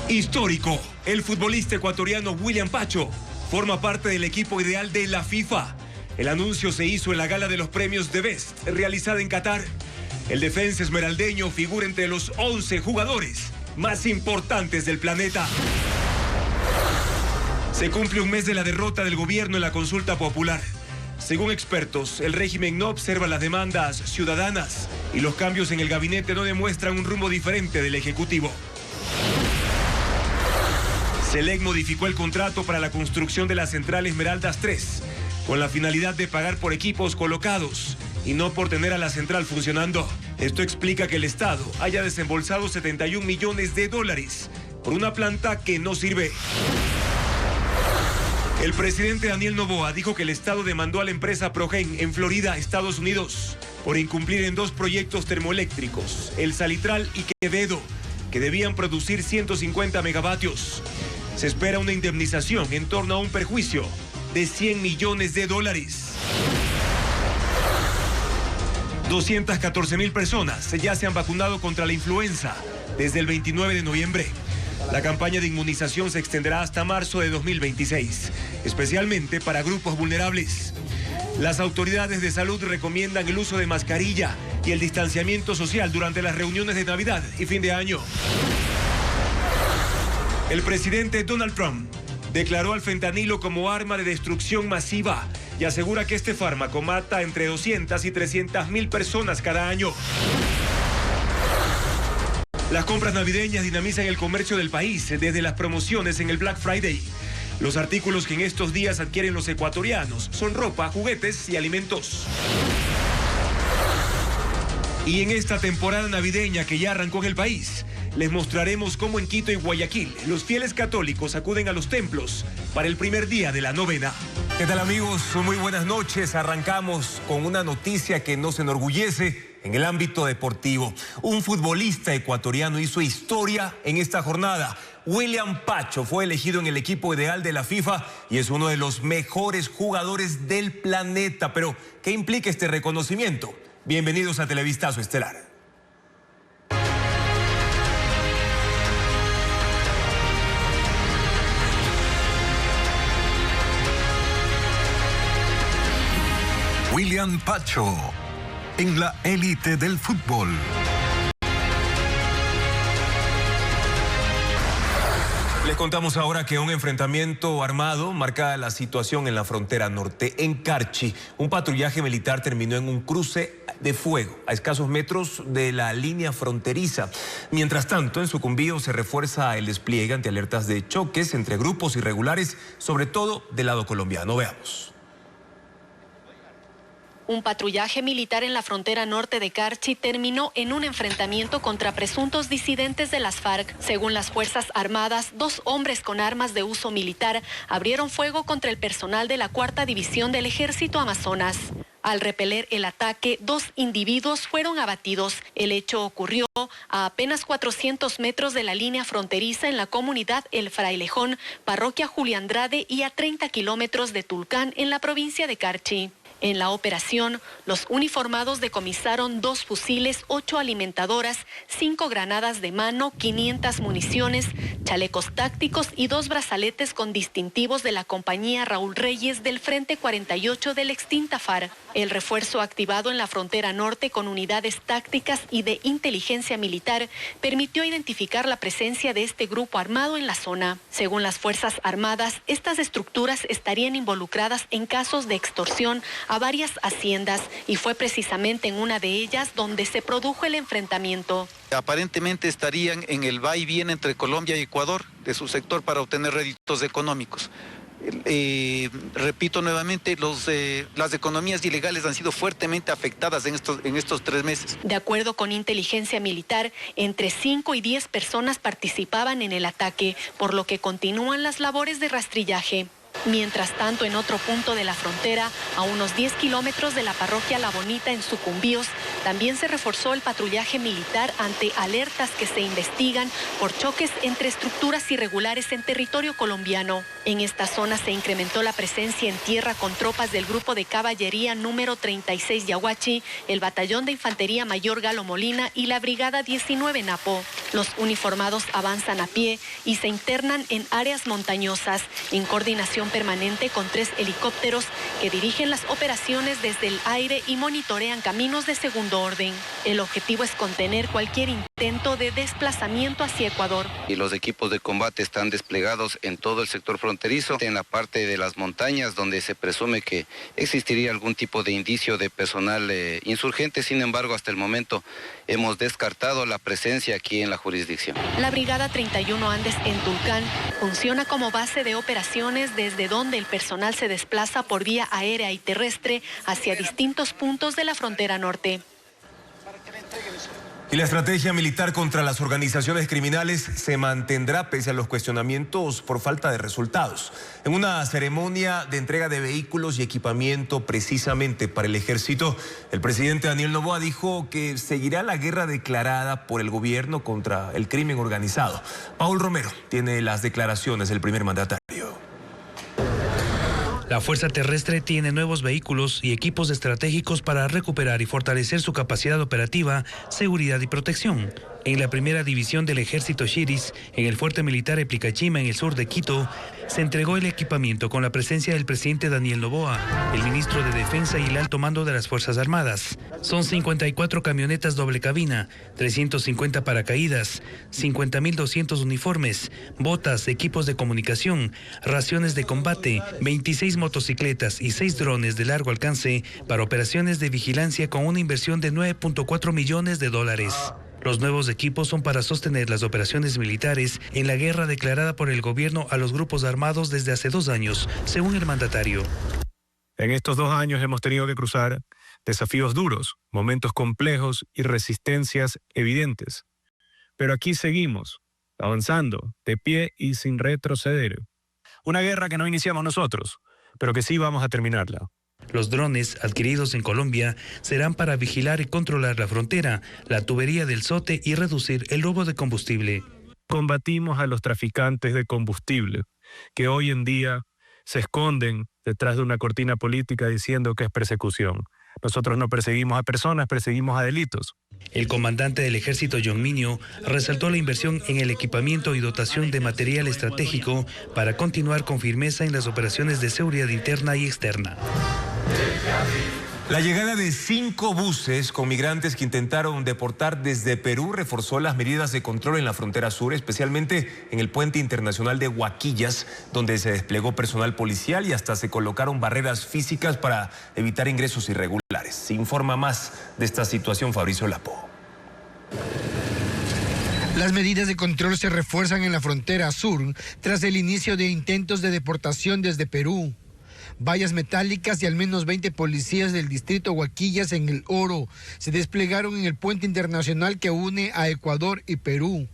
Histórico, el futbolista ecuatoriano William Pacho forma parte del equipo ideal de la FIFA. El anuncio se hizo en la gala de los premios The Best, realizada en Qatar. El defensa esmeraldeño figura entre los 11 jugadores más importantes del planeta. Se cumple un mes de la derrota del gobierno en la consulta popular. Según expertos, el régimen no observa las demandas ciudadanas y los cambios en el gabinete no demuestran un rumbo diferente del Ejecutivo. Selec modificó el contrato para la construcción de la central Esmeraldas 3, con la finalidad de pagar por equipos colocados y no por tener a la central funcionando. Esto explica que el Estado haya desembolsado 71 millones de dólares por una planta que no sirve. El presidente Daniel Noboa dijo que el Estado demandó a la empresa Progen en Florida, Estados Unidos, por incumplir en 2 proyectos termoeléctricos, el Salitral y Quevedo, que debían producir 150 megavatios. Se espera una indemnización en torno a un perjuicio de 100 millones de dólares. 214,000 personas ya se han vacunado contra la influenza desde el 29 de noviembre. La campaña de inmunización se extenderá hasta marzo de 2026, especialmente para grupos vulnerables. Las autoridades de salud recomiendan el uso de mascarilla y el distanciamiento social durante las reuniones de Navidad y fin de año. El presidente Donald Trump declaró al fentanilo como arma de destrucción masiva y asegura que este fármaco mata entre 200 y 300,000 personas cada año. Las compras navideñas dinamizan el comercio del país desde las promociones en el Black Friday. Los artículos que en estos días adquieren los ecuatorianos son ropa, juguetes y alimentos. Y en esta temporada navideña que ya arrancó en el país, les mostraremos cómo en Quito y Guayaquil los fieles católicos acuden a los templos para el primer día de la novena. ¿Qué tal, amigos? Muy buenas noches. Arrancamos con una noticia que nos enorgullece en el ámbito deportivo. Un futbolista ecuatoriano hizo historia en esta jornada. William Pacho fue elegido en el equipo ideal de la FIFA y es uno de los mejores jugadores del planeta. Pero, ¿qué implica este reconocimiento? Bienvenidos a Televistazo Estelar. William Pacho, en la élite del fútbol. Les contamos ahora que un enfrentamiento armado marca la situación en la frontera norte. En Carchi, un patrullaje militar terminó en un cruce de fuego a escasos metros de la línea fronteriza. Mientras tanto, en Sucumbío se refuerza el despliegue ante alertas de choques entre grupos irregulares, sobre todo del lado colombiano. Veamos. Un patrullaje militar en la frontera norte de Carchi terminó en un enfrentamiento contra presuntos disidentes de las FARC. Según las Fuerzas Armadas, 2 hombres con armas de uso militar abrieron fuego contra el personal de la 4ª División del Ejército Amazonas. Al repeler el ataque, 2 individuos fueron abatidos. El hecho ocurrió a apenas 400 metros de la línea fronteriza en la comunidad El Frailejón, parroquia Julio Andrade, y a 30 kilómetros de Tulcán, en la provincia de Carchi. En la operación, los uniformados decomisaron 2 fusiles, 8 alimentadoras, 5 granadas de mano, 500 municiones, chalecos tácticos y 2 brazaletes con distintivos de la compañía Raúl Reyes del Frente 48 de la extinta FARC. El refuerzo activado en la frontera norte con unidades tácticas y de inteligencia militar permitió identificar la presencia de este grupo armado en la zona. Según las Fuerzas Armadas, estas estructuras estarían involucradas en casos de extorsión a varias haciendas y fue precisamente en una de ellas donde se produjo el enfrentamiento. Aparentemente estarían en el va y viene entre Colombia y Ecuador de su sector para obtener réditos económicos. Repito nuevamente, las economías ilegales han sido fuertemente afectadas en estos 3 meses. De acuerdo con inteligencia militar, entre 5 y 10 personas participaban en el ataque, por lo que continúan las labores de rastrillaje. Mientras tanto, en otro punto de la frontera, a unos 10 kilómetros de la parroquia La Bonita en Sucumbíos, también se reforzó el patrullaje militar ante alertas que se investigan por choques entre estructuras irregulares en territorio colombiano. En esta zona se incrementó la presencia en tierra con tropas del Grupo de Caballería número 36 Yaguachi, el Batallón de Infantería Mayor Galo Molina y la Brigada 19 Napo. Los uniformados avanzan a pie y se internan en áreas montañosas en coordinación permanente con 3 helicópteros que dirigen las operaciones desde el aire y monitorean caminos de segundo orden. El objetivo es contener cualquier intento de desplazamiento hacia Ecuador. Y los equipos de combate están desplegados en todo el sector fronterizo, en la parte de las montañas donde se presume que existiría algún tipo de indicio de personal insurgente. Sin embargo, hasta el momento hemos descartado la presencia aquí en la jurisdicción. La Brigada 31 Andes en Tulcán funciona como base de operaciones desde donde el personal se desplaza por vía aérea y terrestre hacia distintos puntos de la frontera norte. Y la estrategia militar contra las organizaciones criminales se mantendrá pese a los cuestionamientos por falta de resultados. En una ceremonia de entrega de vehículos y equipamiento precisamente para el ejército, el presidente Daniel Noboa dijo que seguirá la guerra declarada por el gobierno contra el crimen organizado. Paul Romero tiene las declaraciones del primer mandatario. La Fuerza Terrestre tiene nuevos vehículos y equipos estratégicos para recuperar y fortalecer su capacidad operativa, seguridad y protección. En la primera división del Ejército Shiris, en el Fuerte Militar Eplicachima, en el sur de Quito, se entregó el equipamiento con la presencia del presidente Daniel Noboa, el ministro de Defensa y el alto mando de las Fuerzas Armadas. Son 54 camionetas doble cabina, 350 paracaídas, 50.200 uniformes, botas, equipos de comunicación, raciones de combate, 26 motocicletas y 6 drones de largo alcance para operaciones de vigilancia con una inversión de $9.4 millones. Los nuevos equipos son para sostener las operaciones militares en la guerra declarada por el gobierno a los grupos armados desde hace 2 años, según el mandatario. En estos 2 años hemos tenido que cruzar desafíos duros, momentos complejos y resistencias evidentes. Pero aquí seguimos, avanzando, de pie y sin retroceder. Una guerra que no iniciamos nosotros, pero que sí vamos a terminarla. Los drones adquiridos en Colombia serán para vigilar y controlar la frontera, la tubería del Sote y reducir el robo de combustible. Combatimos a los traficantes de combustible, que hoy en día se esconden detrás de una cortina política diciendo que es persecución. Nosotros no perseguimos a personas, perseguimos a delitos. El comandante del ejército, John Minio, resaltó la inversión en el equipamiento y dotación de material estratégico para continuar con firmeza en las operaciones de seguridad interna y externa. La llegada de 5 buses con migrantes que intentaron deportar desde Perú reforzó las medidas de control en la frontera sur, especialmente en el puente internacional de Huaquillas, donde se desplegó personal policial y hasta se colocaron barreras físicas para evitar ingresos irregulares. Se informa más de esta situación Fabricio Lapo. Las medidas de control se refuerzan en la frontera sur tras el inicio de intentos de deportación desde Perú. Vallas metálicas y al menos 20 policías del distrito Huaquillas en El Oro se desplegaron en el puente internacional que une a Ecuador y Perú.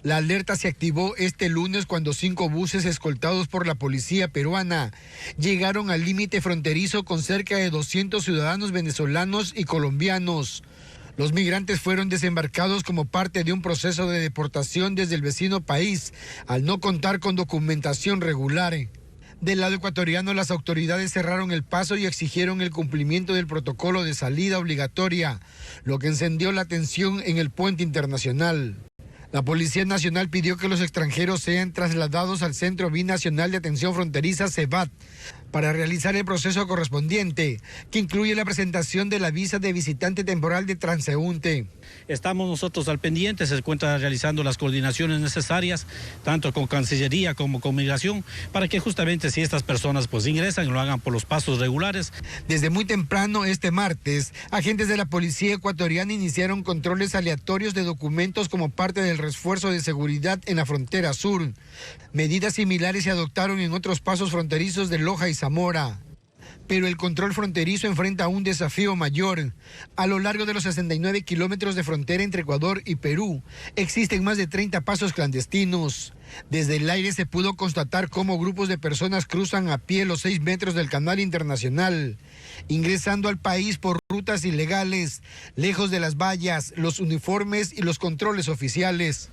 La alerta se activó este lunes cuando 5 buses escoltados por la policía peruana llegaron al límite fronterizo con cerca de 200 ciudadanos venezolanos y colombianos. Los migrantes fueron desembarcados como parte de un proceso de deportación desde el vecino país, al no contar con documentación regular. Del lado ecuatoriano, las autoridades cerraron el paso y exigieron el cumplimiento del protocolo de salida obligatoria, lo que encendió la tensión en el puente internacional. La Policía Nacional pidió que los extranjeros sean trasladados al Centro Binacional de Atención Fronteriza, CEBAT, para realizar el proceso correspondiente, que incluye la presentación de la visa de visitante temporal de transeúnte. Estamos nosotros al pendiente, se encuentra realizando las coordinaciones necesarias, tanto con Cancillería como con Migración, para que justamente si estas personas pues ingresan, lo hagan por los pasos regulares. Desde muy temprano este martes, agentes de la Policía Ecuatoriana iniciaron controles aleatorios de documentos como parte del refuerzo de seguridad en la frontera sur. Medidas similares se adoptaron en otros pasos fronterizos de Loja y Zamora. Pero el control fronterizo enfrenta un desafío mayor. A lo largo de los 69 kilómetros de frontera entre Ecuador y Perú, existen más de 30 pasos clandestinos. Desde el aire se pudo constatar cómo grupos de personas cruzan a pie los 6 metros del canal internacional, ingresando al país por rutas ilegales, lejos de las vallas, los uniformes y los controles oficiales.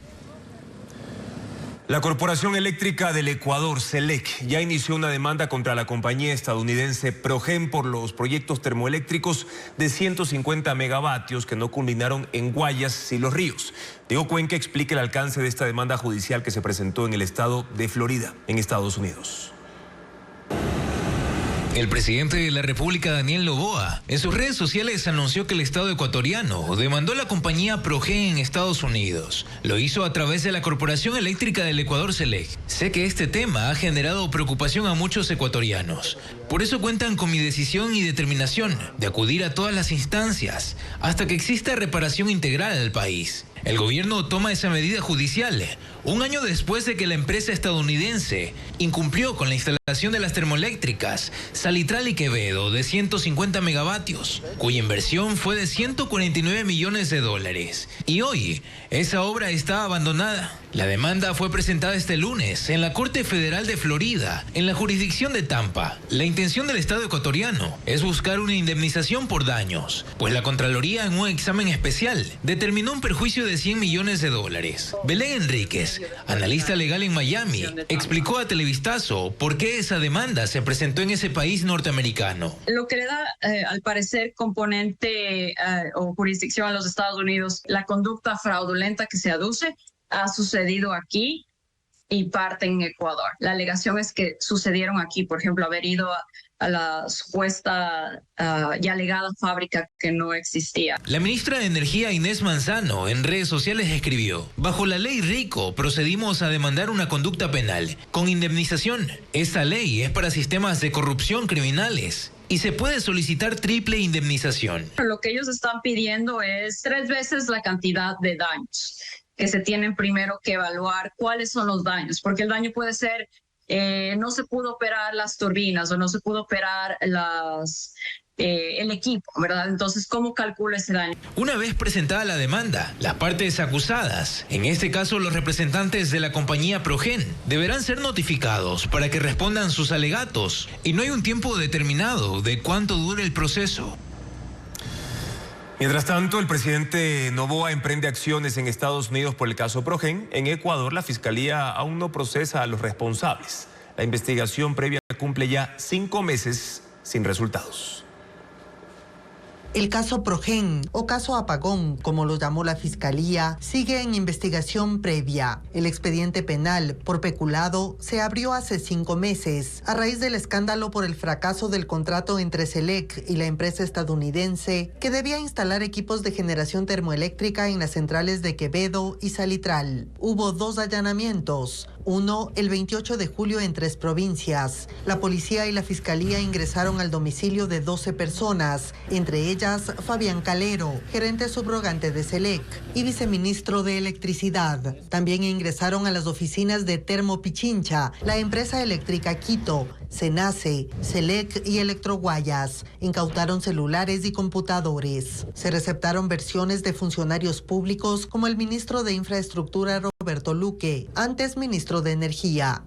La Corporación Eléctrica del Ecuador, CELEC, ya inició una demanda contra la compañía estadounidense Progen por los proyectos termoeléctricos de 150 megavatios que no culminaron en Guayas y Los Ríos. Diego Cuenca explica el alcance de esta demanda judicial que se presentó en el estado de Florida, en Estados Unidos. El presidente de la República, Daniel Noboa, en sus redes sociales anunció que el Estado ecuatoriano demandó a la compañía Progen en Estados Unidos. Lo hizo a través de la Corporación Eléctrica del Ecuador, CELEC. Sé que este tema ha generado preocupación a muchos ecuatorianos. Por eso cuentan con mi decisión y determinación de acudir a todas las instancias hasta que exista reparación integral al país. El gobierno toma esa medida judicial un año después de que la empresa estadounidense incumplió con la instalación de las termoeléctricas Salitral y Quevedo de 150 megavatios, cuya inversión fue de 149 millones de dólares. Y hoy, esa obra está abandonada. La demanda fue presentada este lunes en la Corte Federal de Florida, en la jurisdicción de Tampa. La intención del Estado ecuatoriano es buscar una indemnización por daños, pues la Contraloría en un examen especial determinó un perjuicio de 100 millones de dólares. Belén Enríquez, analista legal en Miami, explicó a Televistazo por qué esa demanda se presentó en ese país norteamericano. Lo que le da, al parecer, componente o jurisdicción a los Estados Unidos, la conducta fraudulenta que se aduce, ha sucedido aquí y parte en Ecuador. La alegación es que sucedieron aquí, por ejemplo, haber ido a la supuesta y alegada fábrica que no existía. La ministra de Energía, Inés Manzano, en redes sociales escribió: bajo la ley RICO procedimos a demandar una conducta penal con indemnización. Esta ley es para sistemas de corrupción criminales y se puede solicitar triple indemnización. Lo que ellos están pidiendo es 3 veces la cantidad de daños, que se tienen primero que evaluar cuáles son los daños, porque el daño puede ser no se pudo operar las turbinas o no se pudo operar el equipo, ¿verdad? Entonces, ¿cómo calcula ese daño? Una vez presentada la demanda, las partes acusadas, en este caso los representantes de la compañía Progen, deberán ser notificados para que respondan sus alegatos y no hay un tiempo determinado de cuánto dure el proceso. Mientras tanto, el presidente Noboa emprende acciones en Estados Unidos por el caso Progen. En Ecuador, la Fiscalía aún no procesa a los responsables. La investigación previa cumple ya 5 meses sin resultados. El caso Progen, o caso Apagón, como lo llamó la Fiscalía, sigue en investigación previa. El expediente penal por peculado se abrió hace 5 meses, a raíz del escándalo por el fracaso del contrato entre CELEC y la empresa estadounidense, que debía instalar equipos de generación termoeléctrica en las centrales de Quevedo y Salitral. Hubo 2 allanamientos, uno el 28 de julio en 3 provincias. La policía y la Fiscalía ingresaron al domicilio de 12 personas, entre ellas Fabián Calero, gerente subrogante de CELEC y viceministro de Electricidad. También ingresaron a las oficinas de Termopichincha, la empresa eléctrica Quito, Cenace, CELEC y Electroguayas. Incautaron celulares y computadores. Se receptaron versiones de funcionarios públicos como el ministro de Infraestructura Roberto Luque, antes ministro de Energía.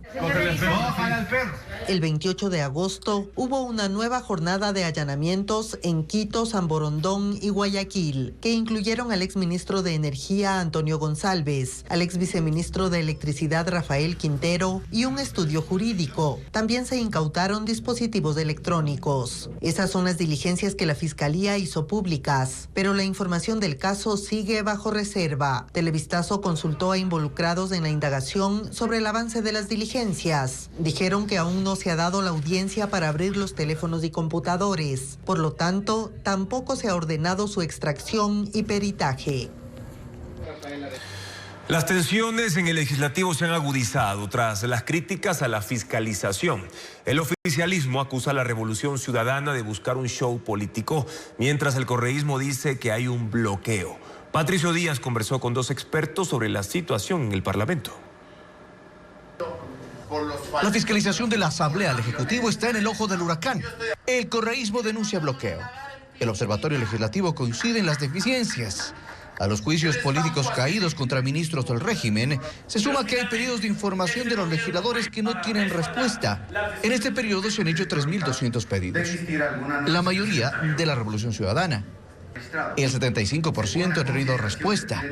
El 28 de agosto hubo una nueva jornada de allanamientos en Quito, San Borondón y Guayaquil, que incluyeron al exministro de Energía Antonio González, al exviceministro de Electricidad Rafael Quintero y un estudio jurídico. También se incautaron dispositivos electrónicos. Esas son las diligencias que la Fiscalía hizo públicas, pero la información del caso sigue bajo reserva. Televistazo consultó a involucrados en la indagación sobre el avance de las diligencias. Dijeron que aún no se ha dado la audiencia para abrir los teléfonos y computadores. Por lo tanto, tampoco se ha ordenado su extracción y peritaje. Las tensiones en el legislativo se han agudizado tras las críticas a la fiscalización. El oficialismo acusa a la Revolución Ciudadana de buscar un show político, mientras el correísmo dice que hay un bloqueo. Patricio Díaz conversó con 2 expertos sobre la situación en el Parlamento. La fiscalización de la Asamblea al Ejecutivo está en el ojo del huracán. El correísmo denuncia bloqueo. El Observatorio Legislativo coincide en las deficiencias. A los juicios políticos caídos contra ministros del régimen, se suma que hay pedidos de información de los legisladores que no tienen respuesta. En este periodo se han hecho 3.200 pedidos, la mayoría de la Revolución Ciudadana. El 75% ha tenido respuesta,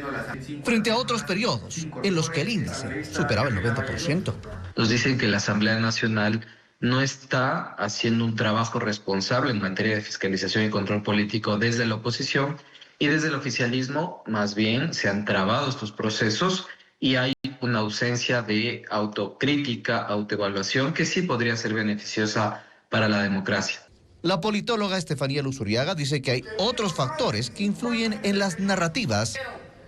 frente a otros periodos en los que el índice superaba el 90%. Nos dicen que la Asamblea Nacional no está haciendo un trabajo responsable en materia de fiscalización y control político desde la oposición, y desde el oficialismo más bien se han trabado estos procesos y hay una ausencia de autocrítica, autoevaluación que sí podría ser beneficiosa para la democracia. La politóloga Estefanía Luzuriaga dice que hay otros factores que influyen en las narrativas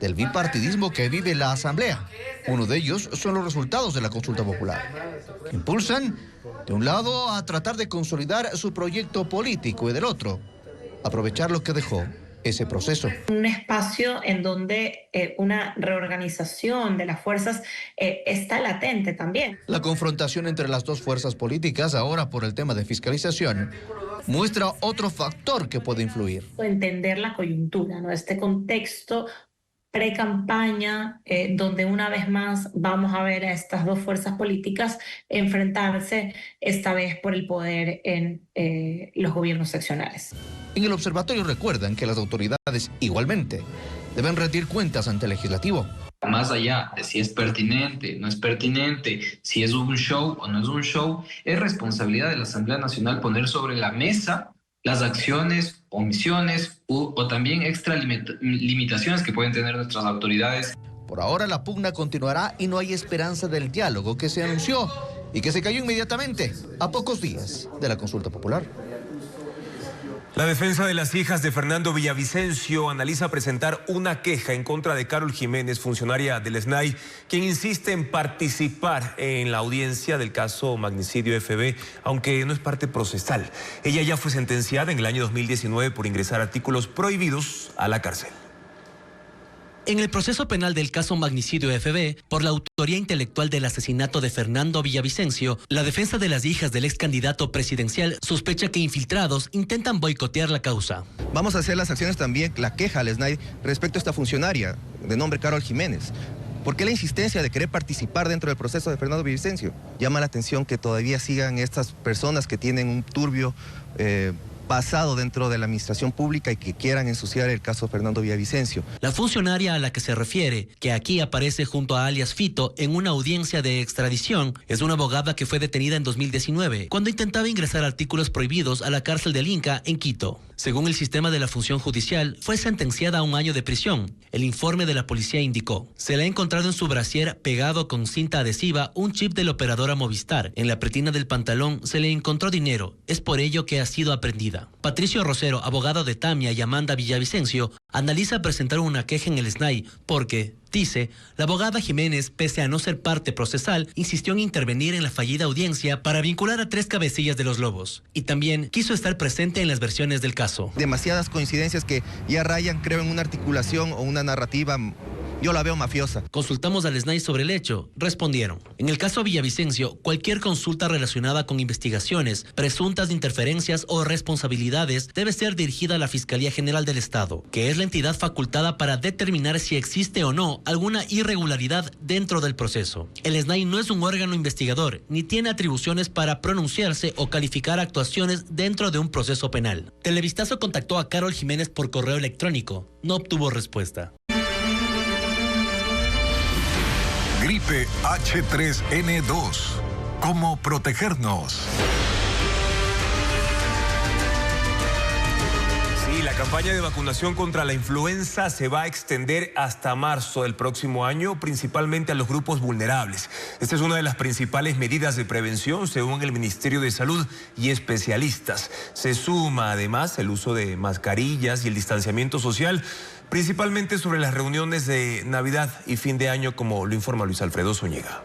del bipartidismo que vive la Asamblea. Uno de ellos son los resultados de la consulta popular, que impulsan, de un lado, a tratar de consolidar su proyecto político y del otro, aprovechar lo que dejó ese proceso. Un espacio en donde una reorganización de las fuerzas está latente también. La confrontación entre las dos fuerzas políticas, ahora por el tema de fiscalización, muestra otro factor que puede influir. Entender la coyuntura, ¿no? Este contexto pre-campaña, donde una vez más vamos a ver a estas dos fuerzas políticas enfrentarse, esta vez por el poder en los gobiernos seccionales. En el observatorio recuerdan que las autoridades igualmente deben rendir cuentas ante el legislativo. Más allá de si es pertinente, no es pertinente, si es un show o no es un show, es responsabilidad de la Asamblea Nacional poner sobre la mesa las acciones, omisiones o también extralimitaciones que pueden tener nuestras autoridades. Por ahora la pugna continuará y no hay esperanza del diálogo que se anunció y que se cayó inmediatamente a pocos días de la consulta popular. La defensa de las hijas de Fernando Villavicencio analiza presentar una queja en contra de Carol Jiménez, funcionaria del SNAI, quien insiste en participar en la audiencia del caso Magnicidio FB, aunque no es parte procesal. Ella ya fue sentenciada en el año 2019 por ingresar artículos prohibidos a la cárcel. En el proceso penal del caso Magnicidio FB, por la autoría intelectual del asesinato de Fernando Villavicencio, la defensa de las hijas del ex candidato presidencial sospecha que infiltrados intentan boicotear la causa. Vamos a hacer las acciones también, la queja al SNAI respecto a esta funcionaria de nombre Carol Jiménez. ¿Por qué la insistencia de querer participar dentro del proceso de Fernando Villavicencio? Llama la atención que todavía sigan estas personas que tienen un turbio pasado dentro de la administración pública y que quieran ensuciar el caso Fernando Villavicencio. La funcionaria a la que se refiere, que aquí aparece junto a alias Fito en una audiencia de extradición, es una abogada que fue detenida en 2019, cuando intentaba ingresar artículos prohibidos a la cárcel del Inca en Quito. Según el sistema de la función judicial, fue sentenciada a 1 año de prisión. El informe de la policía indicó: se le ha encontrado en su brasier pegado con cinta adhesiva un chip de la operadora Movistar. En la pretina del pantalón se le encontró dinero. Es por ello que ha sido aprehendida. Patricio Rosero, abogado de Tamia y Amanda Villavicencio, analiza presentar una queja en el SNAI porque, dice, la abogada Jiménez, pese a no ser parte procesal, insistió en intervenir en la fallida audiencia para vincular a 3 cabecillas de los Lobos. Y también quiso estar presente en las versiones del caso. Demasiadas coincidencias que ya rayan, creo, en una articulación o una narrativa. Yo la veo mafiosa. Consultamos al SNAI sobre el hecho. Respondieron: en el caso Villavicencio, cualquier consulta relacionada con investigaciones, presuntas interferencias o responsabilidades debe ser dirigida a la Fiscalía General del Estado, que es la entidad facultada para determinar si existe o no alguna irregularidad dentro del proceso. El SNAI no es un órgano investigador, ni tiene atribuciones para pronunciarse o calificar actuaciones dentro de un proceso penal. Televistazo contactó a Carol Jiménez por correo electrónico. No obtuvo respuesta. Gripe H3N2. ¿Cómo protegernos? Sí, la campaña de vacunación contra la influenza se va a extender hasta marzo del próximo año, principalmente a los grupos vulnerables. Esta es una de las principales medidas de prevención, según el Ministerio de Salud y especialistas. Se suma además el uso de mascarillas y el distanciamiento social, principalmente sobre las reuniones de Navidad y fin de año, como lo informa Luis Alfredo Zúñiga.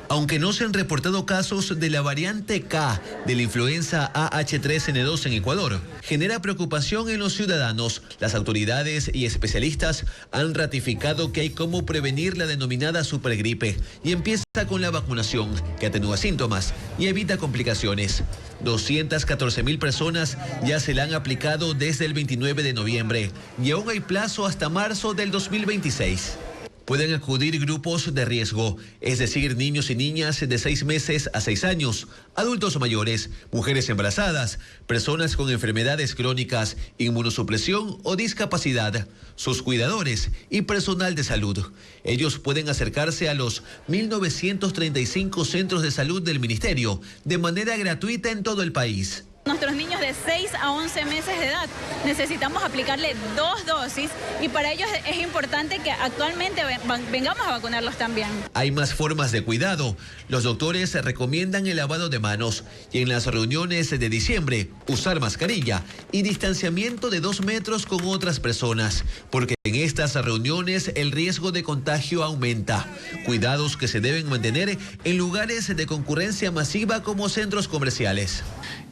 Aunque no se han reportado casos de la variante K de la influenza AH3N2 en Ecuador, genera preocupación en los ciudadanos. Las autoridades y especialistas han ratificado que hay cómo prevenir la denominada supergripe y empieza con la vacunación, que atenúa síntomas y evita complicaciones. 214.000 personas ya se la han aplicado desde el 29 de noviembre y aún hay plazo hasta marzo del 2026. Pueden acudir grupos de riesgo, es decir, niños y niñas de 6 meses a 6 años, adultos mayores, mujeres embarazadas, personas con enfermedades crónicas, inmunosupresión o discapacidad, sus cuidadores y personal de salud. Ellos pueden acercarse a los 1.935 centros de salud del Ministerio de manera gratuita en todo el país. Nuestros niños de 6 a 11 meses de edad necesitamos aplicarle 2 dosis y para ellos es importante que actualmente vengamos a vacunarlos también. Hay más formas de cuidado. Los doctores recomiendan el lavado de manos y en las reuniones de diciembre usar mascarilla y distanciamiento de 2 metros con otras personas, porque en estas reuniones el riesgo de contagio aumenta. Cuidados que se deben mantener en lugares de concurrencia masiva como centros comerciales.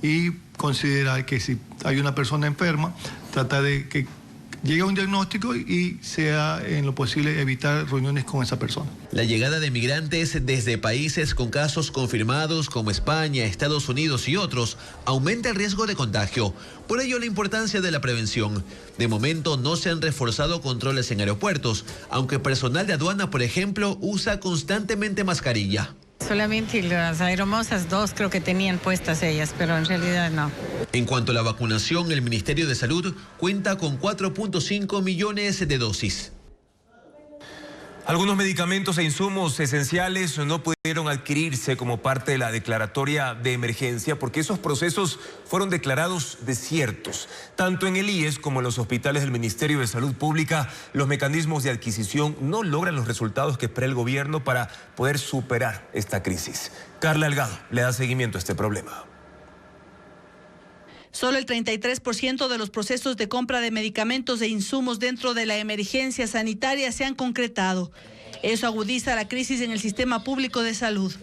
Y considerar que si hay una persona enferma, tratar de que llegue a un diagnóstico y sea en lo posible evitar reuniones con esa persona. La llegada de migrantes desde países con casos confirmados como España, Estados Unidos y otros aumenta el riesgo de contagio. Por ello la importancia de la prevención. De momento no se han reforzado controles en aeropuertos, aunque personal de aduana, por ejemplo, usa constantemente mascarilla. Solamente las aeromosas 2 creo que tenían puestas ellas, pero en realidad no. En cuanto a la vacunación, el Ministerio de Salud cuenta con 4.5 millones de dosis. Algunos medicamentos e insumos esenciales no pudieron adquirirse como parte de la declaratoria de emergencia porque esos procesos fueron declarados desiertos. Tanto en el IES como en los hospitales del Ministerio de Salud Pública, los mecanismos de adquisición no logran los resultados que espera el gobierno para poder superar esta crisis. Carla Delgado le da seguimiento a este problema. Solo el 33% de los procesos de compra de medicamentos e insumos dentro de la emergencia sanitaria se han concretado. Eso agudiza la crisis en el sistema público de salud.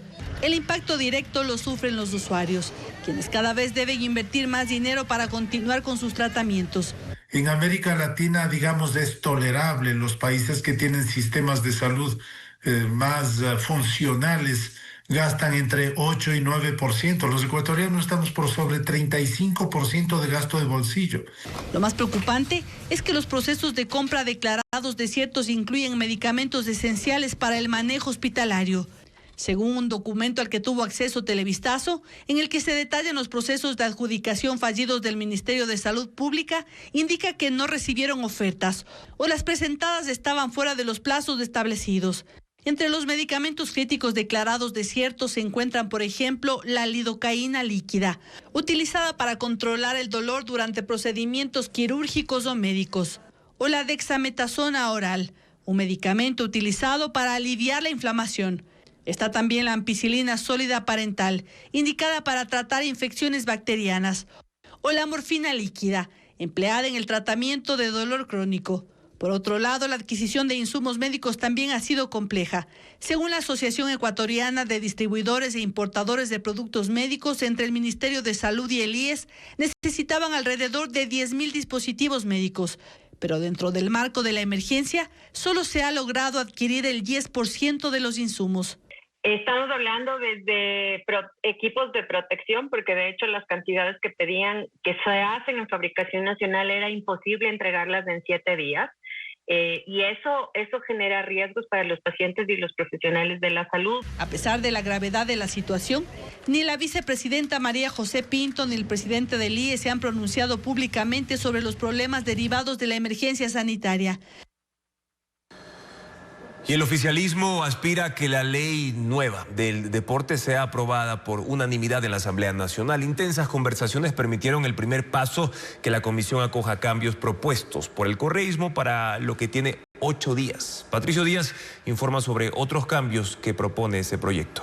El impacto directo lo sufren los usuarios, quienes cada vez deben invertir más dinero para continuar con sus tratamientos. En América Latina, digamos, es tolerable. Los países que tienen sistemas de salud más funcionales gastan entre 8 y 9%. Los ecuatorianos estamos por sobre 35% de gasto de bolsillo. Lo más preocupante es que los procesos de compra declarados desiertos incluyen medicamentos esenciales para el manejo hospitalario. Según un documento al que tuvo acceso Televistazo, en el que se detallan los procesos de adjudicación fallidos del Ministerio de Salud Pública, indica que no recibieron ofertas o las presentadas estaban fuera de los plazos establecidos. Entre los medicamentos críticos declarados desiertos se encuentran, por ejemplo, la lidocaína líquida, utilizada para controlar el dolor durante procedimientos quirúrgicos o médicos, o la dexametasona oral, un medicamento utilizado para aliviar la inflamación. Está también la ampicilina sólida parental, indicada para tratar infecciones bacterianas, o la morfina líquida, empleada en el tratamiento de dolor crónico. Por otro lado, la adquisición de insumos médicos también ha sido compleja. Según la Asociación Ecuatoriana de Distribuidores e Importadores de Productos Médicos, entre el Ministerio de Salud y el IES, necesitaban alrededor de 10.000 dispositivos médicos. Pero dentro del marco de la emergencia, solo se ha logrado adquirir el 10% de los insumos. Estamos hablando de equipos de protección, porque de hecho las cantidades que pedían, que se hacen en fabricación nacional, era imposible entregarlas en 7 días. Y eso genera riesgos para los pacientes y los profesionales de la salud. A pesar de la gravedad de la situación, ni la vicepresidenta María José Pinto ni el presidente del IES se han pronunciado públicamente sobre los problemas derivados de la emergencia sanitaria. Y el oficialismo aspira a que la ley nueva del deporte sea aprobada por unanimidad en la Asamblea Nacional. Intensas conversaciones permitieron el primer paso, que la comisión acoja cambios propuestos por el correísmo para lo que tiene 8 días. Patricio Díaz informa sobre otros cambios que propone ese proyecto.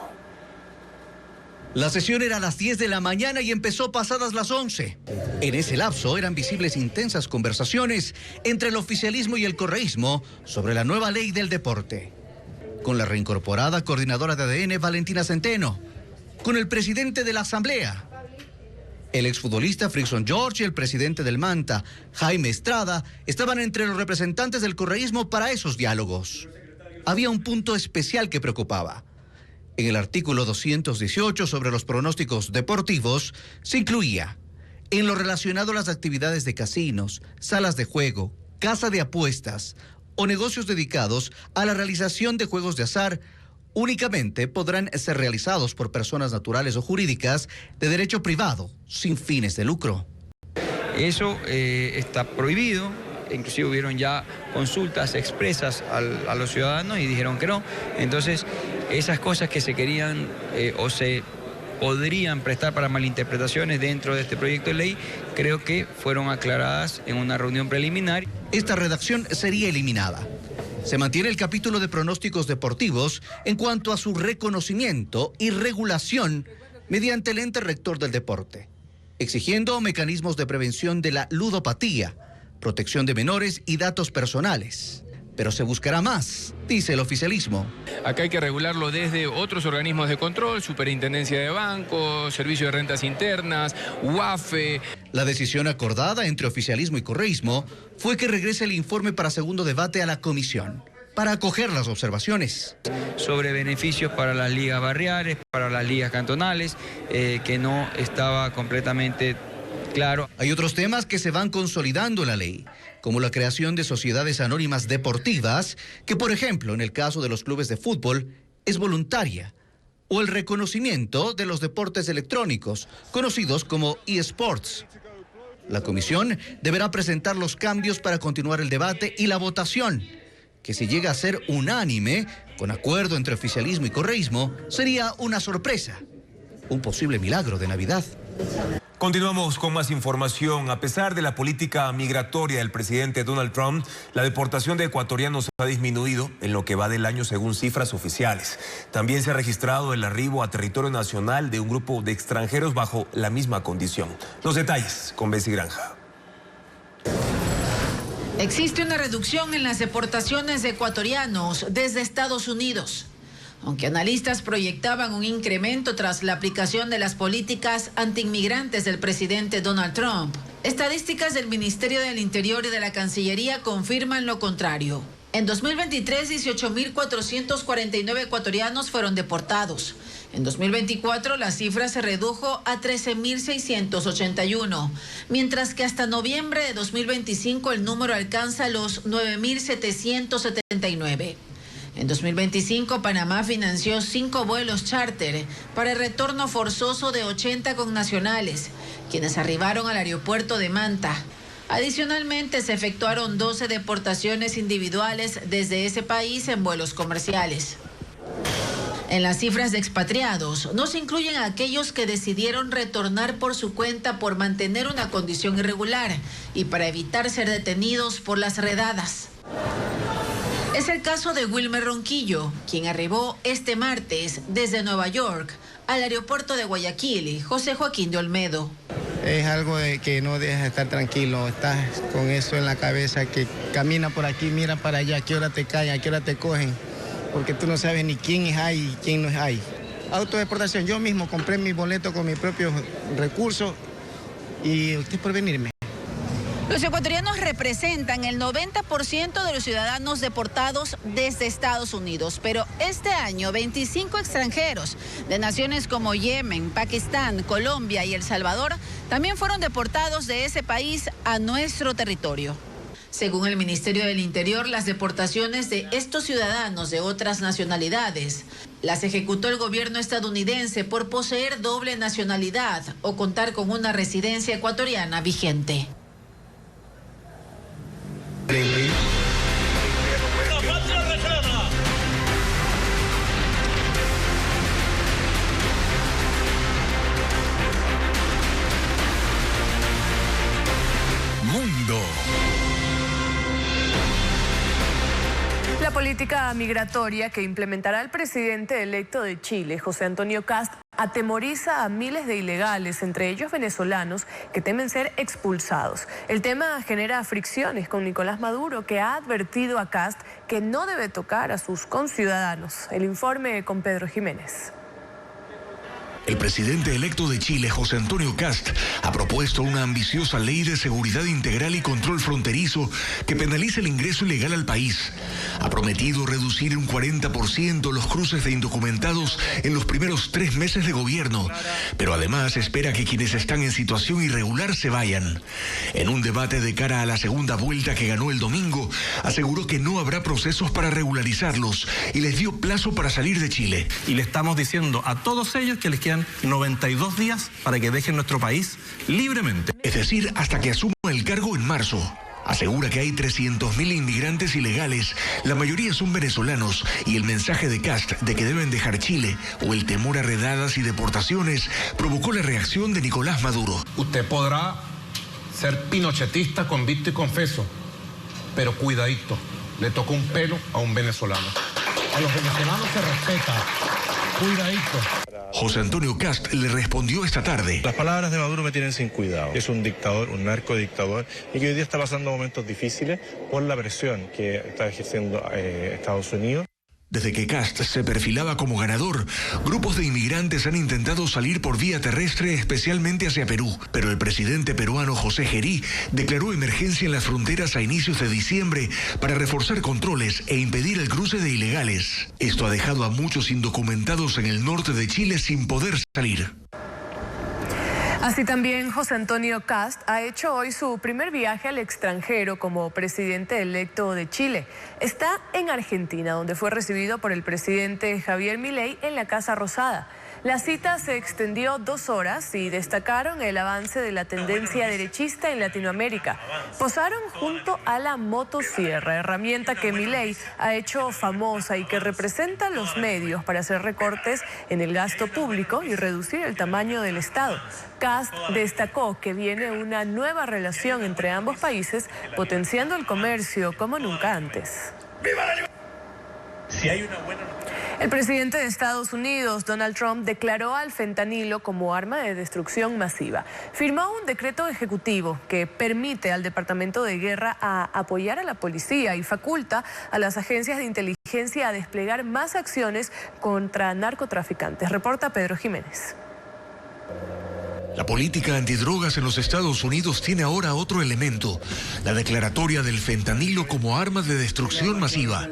La sesión era a las 10 de la mañana y empezó pasadas las 11. En ese lapso eran visibles intensas conversaciones entre el oficialismo y el correísmo sobre la nueva ley del deporte. Con la reincorporada coordinadora de ADN, Valentina Centeno. Con el presidente de la Asamblea. El exfutbolista Frickson George y el presidente del Manta, Jaime Estrada, estaban entre los representantes del correísmo para esos diálogos. Había un punto especial que preocupaba. En el artículo 218 sobre los pronósticos deportivos se incluía, en lo relacionado a las actividades de casinos, salas de juego, casa de apuestas o negocios dedicados a la realización de juegos de azar únicamente podrán ser realizados por personas naturales o jurídicas de derecho privado, sin fines de lucro. Eso está prohibido, inclusive hubieron ya consultas expresas a los ciudadanos y dijeron que no. Entonces, esas cosas que se querían o se podrían prestar para malinterpretaciones dentro de este proyecto de ley, creo que fueron aclaradas en una reunión preliminar. Esta redacción sería eliminada. Se mantiene el capítulo de pronósticos deportivos en cuanto a su reconocimiento y regulación mediante el ente rector del deporte, exigiendo mecanismos de prevención de la ludopatía, protección de menores y datos personales. Pero se buscará más, dice el oficialismo. Acá hay que regularlo desde otros organismos de control, Superintendencia de Bancos, Servicio de Rentas Internas, UAFE. La decisión acordada entre oficialismo y correísmo fue que regrese el informe para segundo debate a la comisión, para acoger las observaciones. Sobre beneficios para las ligas barriales, para las ligas cantonales, que no estaba completamente claro. Hay otros temas que se van consolidando en la ley, como la creación de sociedades anónimas deportivas, que por ejemplo en el caso de los clubes de fútbol es voluntaria, o el reconocimiento de los deportes electrónicos, conocidos como eSports. La comisión deberá presentar los cambios para continuar el debate y la votación, que si llega a ser unánime, con acuerdo entre oficialismo y correísmo, sería una sorpresa, un posible milagro de Navidad. Continuamos con más información. A pesar de la política migratoria del presidente Donald Trump, la deportación de ecuatorianos ha disminuido en lo que va del año según cifras oficiales. También se ha registrado el arribo a territorio nacional de un grupo de extranjeros bajo la misma condición. Los detalles con Bessie Granja. Existe una reducción en las deportaciones de ecuatorianos desde Estados Unidos. Aunque analistas proyectaban un incremento tras la aplicación de las políticas antiinmigrantes del presidente Donald Trump, estadísticas del Ministerio del Interior y de la Cancillería confirman lo contrario. En 2023, 18.449 ecuatorianos fueron deportados. En 2024, la cifra se redujo a 13.681, mientras que hasta noviembre de 2025 el número alcanza los 9.779. En 2025, Panamá financió 5 vuelos charter para el retorno forzoso de 80 connacionales, quienes arribaron al aeropuerto de Manta. Adicionalmente, se efectuaron 12 deportaciones individuales desde ese país en vuelos comerciales. En las cifras de expatriados, no se incluyen a aquellos que decidieron retornar por su cuenta por mantener una condición irregular y para evitar ser detenidos por las redadas. Es el caso de Wilmer Ronquillo, quien arribó este martes desde Nueva York al aeropuerto de Guayaquil, José Joaquín de Olmedo. Es algo de que no dejas de estar tranquilo, estás con eso en la cabeza, que camina por aquí, mira para allá, a qué hora te caen, a qué hora te cogen, porque tú no sabes ni quién es ahí y quién no es ahí. Autodeportación, yo mismo compré mi boleto con mis propios recursos y usted por venirme. Los ecuatorianos representan el 90% de los ciudadanos deportados desde Estados Unidos, pero este año 25 extranjeros de naciones como Yemen, Pakistán, Colombia y El Salvador también fueron deportados de ese país a nuestro territorio. Según el Ministerio del Interior, las deportaciones de estos ciudadanos de otras nacionalidades las ejecutó el gobierno estadounidense por poseer doble nacionalidad o contar con una residencia ecuatoriana vigente. Mundo. La política migratoria que implementará el presidente electo de Chile, José Antonio Kast, atemoriza a miles de ilegales, entre ellos venezolanos, que temen ser expulsados. El tema genera fricciones con Nicolás Maduro, que ha advertido a Kast que no debe tocar a sus conciudadanos. El informe con Pedro Jiménez. El presidente electo de Chile, José Antonio Kast, ha propuesto una ambiciosa ley de seguridad integral y control fronterizo que penalice el ingreso ilegal al país. Ha prometido reducir un 40% los cruces de indocumentados en los primeros 3 meses de gobierno, pero además espera que quienes están en situación irregular se vayan. En un debate de cara a la segunda vuelta que ganó el domingo, aseguró que no habrá procesos para regularizarlos y les dio plazo para salir de Chile. Y le estamos diciendo a todos ellos que les quedan 92 días para que dejen nuestro país libremente. Es decir, hasta que asuma el cargo en marzo. Asegura que hay 300.000 inmigrantes ilegales, la mayoría son venezolanos, y el mensaje de Kast de que deben dejar Chile o el temor a redadas y deportaciones provocó la reacción de Nicolás Maduro. Usted podrá ser pinochetista, convicto y confeso, pero cuidadito, le toca un pelo a un venezolano. A los venezolanos se respeta, cuidadito. José Antonio Kast le respondió esta tarde. Las palabras de Maduro me tienen sin cuidado. Es un dictador, un narcodictador, y que hoy día está pasando momentos difíciles por la presión que está ejerciendo Estados Unidos. Desde que Kast se perfilaba como ganador, grupos de inmigrantes han intentado salir por vía terrestre, especialmente hacia Perú. Pero el presidente peruano José Gerí declaró emergencia en las fronteras a inicios de diciembre para reforzar controles e impedir el cruce de ilegales. Esto ha dejado a muchos indocumentados en el norte de Chile sin poder salir. Así también José Antonio Kast ha hecho hoy su primer viaje al extranjero como presidente electo de Chile. Está en Argentina, donde fue recibido por el presidente Javier Milei en la Casa Rosada. La cita se extendió 2 horas y destacaron el avance de la tendencia derechista en Latinoamérica. Posaron junto a la motosierra, herramienta que Milei ha hecho famosa y que representa los medios para hacer recortes en el gasto público y reducir el tamaño del Estado. Kast destacó que viene una nueva relación entre ambos países, potenciando el comercio como nunca antes. El presidente de Estados Unidos, Donald Trump, declaró al fentanilo como arma de destrucción masiva. Firmó un decreto ejecutivo que permite al Departamento de Guerra a apoyar a la policía y faculta a las agencias de inteligencia a desplegar más acciones contra narcotraficantes. Reporta Pedro Jiménez. La política antidrogas en los Estados Unidos tiene ahora otro elemento, la declaratoria del fentanilo como arma de destrucción masiva.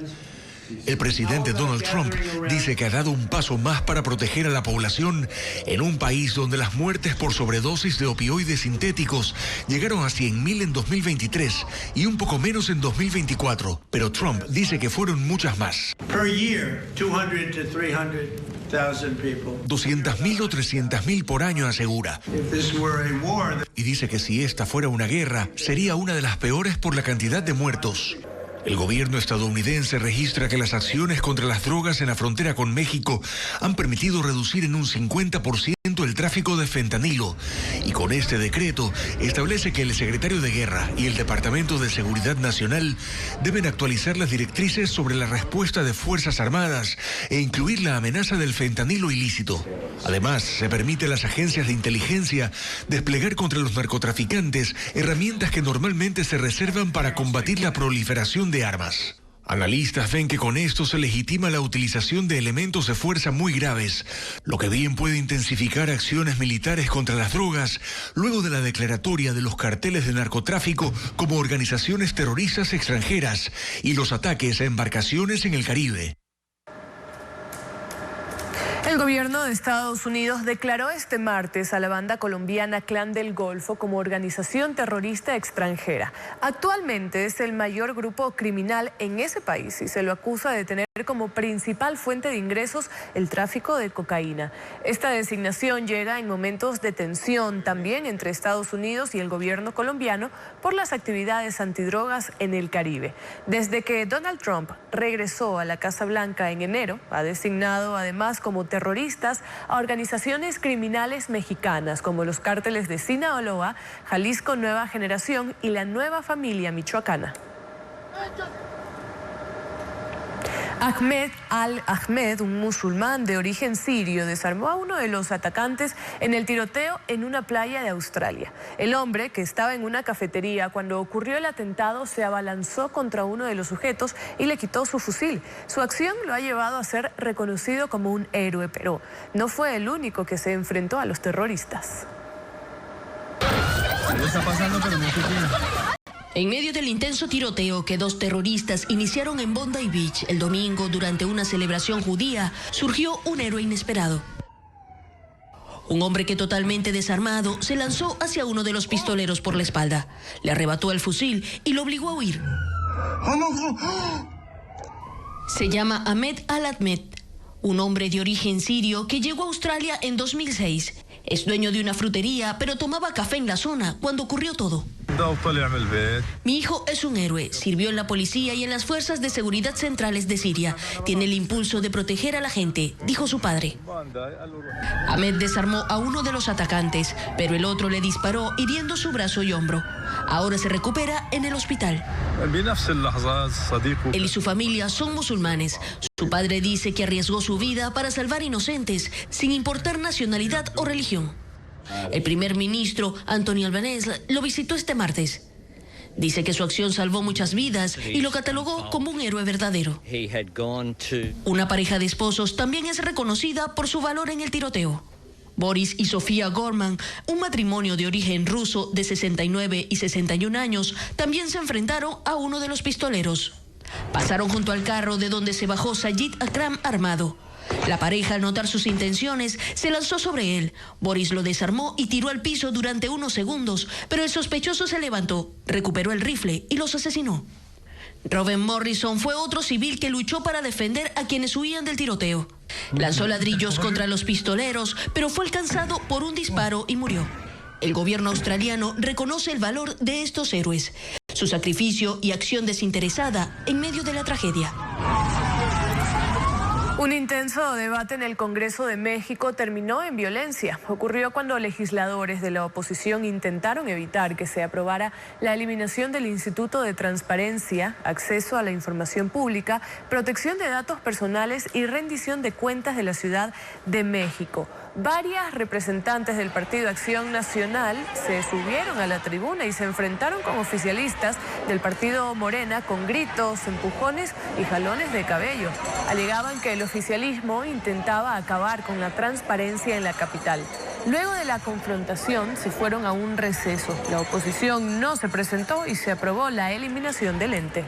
El presidente Donald Trump dice que ha dado un paso más para proteger a la población en un país donde las muertes por sobredosis de opioides sintéticos llegaron a 100.000 en 2023 y un poco menos en 2024. Pero Trump dice que fueron muchas más. 200.000 o 300.000 por año, asegura. Y dice que si esta fuera una guerra, sería una de las peores por la cantidad de muertos. El gobierno estadounidense registra que las acciones contra las drogas en la frontera con México han permitido reducir en un 50% el tráfico de fentanilo. Y con este decreto establece que el secretario de Guerra y el Departamento de Seguridad Nacional deben actualizar las directrices sobre la respuesta de Fuerzas Armadas e incluir la amenaza del fentanilo ilícito. Además, se permite a las agencias de inteligencia desplegar contra los narcotraficantes herramientas que normalmente se reservan para combatir la proliferación de armas. Analistas ven que con esto se legitima la utilización de elementos de fuerza muy graves, lo que bien puede intensificar acciones militares contra las drogas luego de la declaratoria de los carteles de narcotráfico como organizaciones terroristas extranjeras y los ataques a embarcaciones en el Caribe. El gobierno de Estados Unidos declaró este martes a la banda colombiana Clan del Golfo como organización terrorista extranjera. Actualmente es el mayor grupo criminal en ese país y se lo acusa de tener como principal fuente de ingresos el tráfico de cocaína. Esta designación llega en momentos de tensión también entre Estados Unidos y el gobierno colombiano por las actividades antidrogas en el Caribe. Desde que Donald Trump regresó a la Casa Blanca en enero, ha designado además como terroristas a organizaciones criminales mexicanas como los cárteles de Sinaloa, Jalisco Nueva Generación y la Nueva Familia Michoacana. Ahmed al-Ahmed, un musulmán de origen sirio, desarmó a uno de los atacantes en el tiroteo en una playa de Australia. El hombre, que estaba en una cafetería cuando ocurrió el atentado, se abalanzó contra uno de los sujetos y le quitó su fusil. Su acción lo ha llevado a ser reconocido como un héroe, pero no fue el único que se enfrentó a los terroristas. Algo está pasando, pero no sé qué. En medio del intenso tiroteo que 2 terroristas iniciaron en Bondi Beach el domingo durante una celebración judía, surgió un héroe inesperado. Un hombre que totalmente desarmado se lanzó hacia uno de los pistoleros por la espalda, le arrebató el fusil y lo obligó a huir. Se llama Ahmed Al-Ahmed, un hombre de origen sirio que llegó a Australia en 2006. Es dueño de una frutería, pero tomaba café en la zona cuando ocurrió todo. Mi hijo es un héroe, sirvió en la policía y en las fuerzas de seguridad centrales de Siria. Tiene el impulso de proteger a la gente, dijo su padre. Ahmed desarmó a uno de los atacantes, pero el otro le disparó hiriendo su brazo y hombro. Ahora se recupera en el hospital. Él y su familia son musulmanes. Su padre dice que arriesgó su vida para salvar inocentes, sin importar nacionalidad o religión. El primer ministro, Anthony Albanese, lo visitó este martes. Dice que su acción salvó muchas vidas y lo catalogó como un héroe verdadero. Una pareja de esposos también es reconocida por su valor en el tiroteo. Boris y Sofía Gorman, un matrimonio de origen ruso de 69 y 61 años, también se enfrentaron a uno de los pistoleros. Pasaron junto al carro de donde se bajó Sayid Akram armado. La pareja, al notar sus intenciones, se lanzó sobre él. Boris lo desarmó y tiró al piso durante unos segundos, pero el sospechoso se levantó, recuperó el rifle y los asesinó. Robin Morrison fue otro civil que luchó para defender a quienes huían del tiroteo. Lanzó ladrillos contra los pistoleros, pero fue alcanzado por un disparo y murió. El gobierno australiano reconoce el valor de estos héroes, su sacrificio y acción desinteresada en medio de la tragedia. Un intenso debate en el Congreso de México terminó en violencia. Ocurrió cuando legisladores de la oposición intentaron evitar que se aprobara la eliminación del Instituto de Transparencia, Acceso a la Información Pública, Protección de Datos Personales y Rendición de Cuentas de la Ciudad de México. Varias representantes del Partido Acción Nacional se subieron a la tribuna y se enfrentaron con oficialistas del partido Morena con gritos, empujones y jalones de cabello. Alegaban que el oficialismo intentaba acabar con la transparencia en la capital. Luego de la confrontación se fueron a un receso. La oposición no se presentó y se aprobó la eliminación del ente.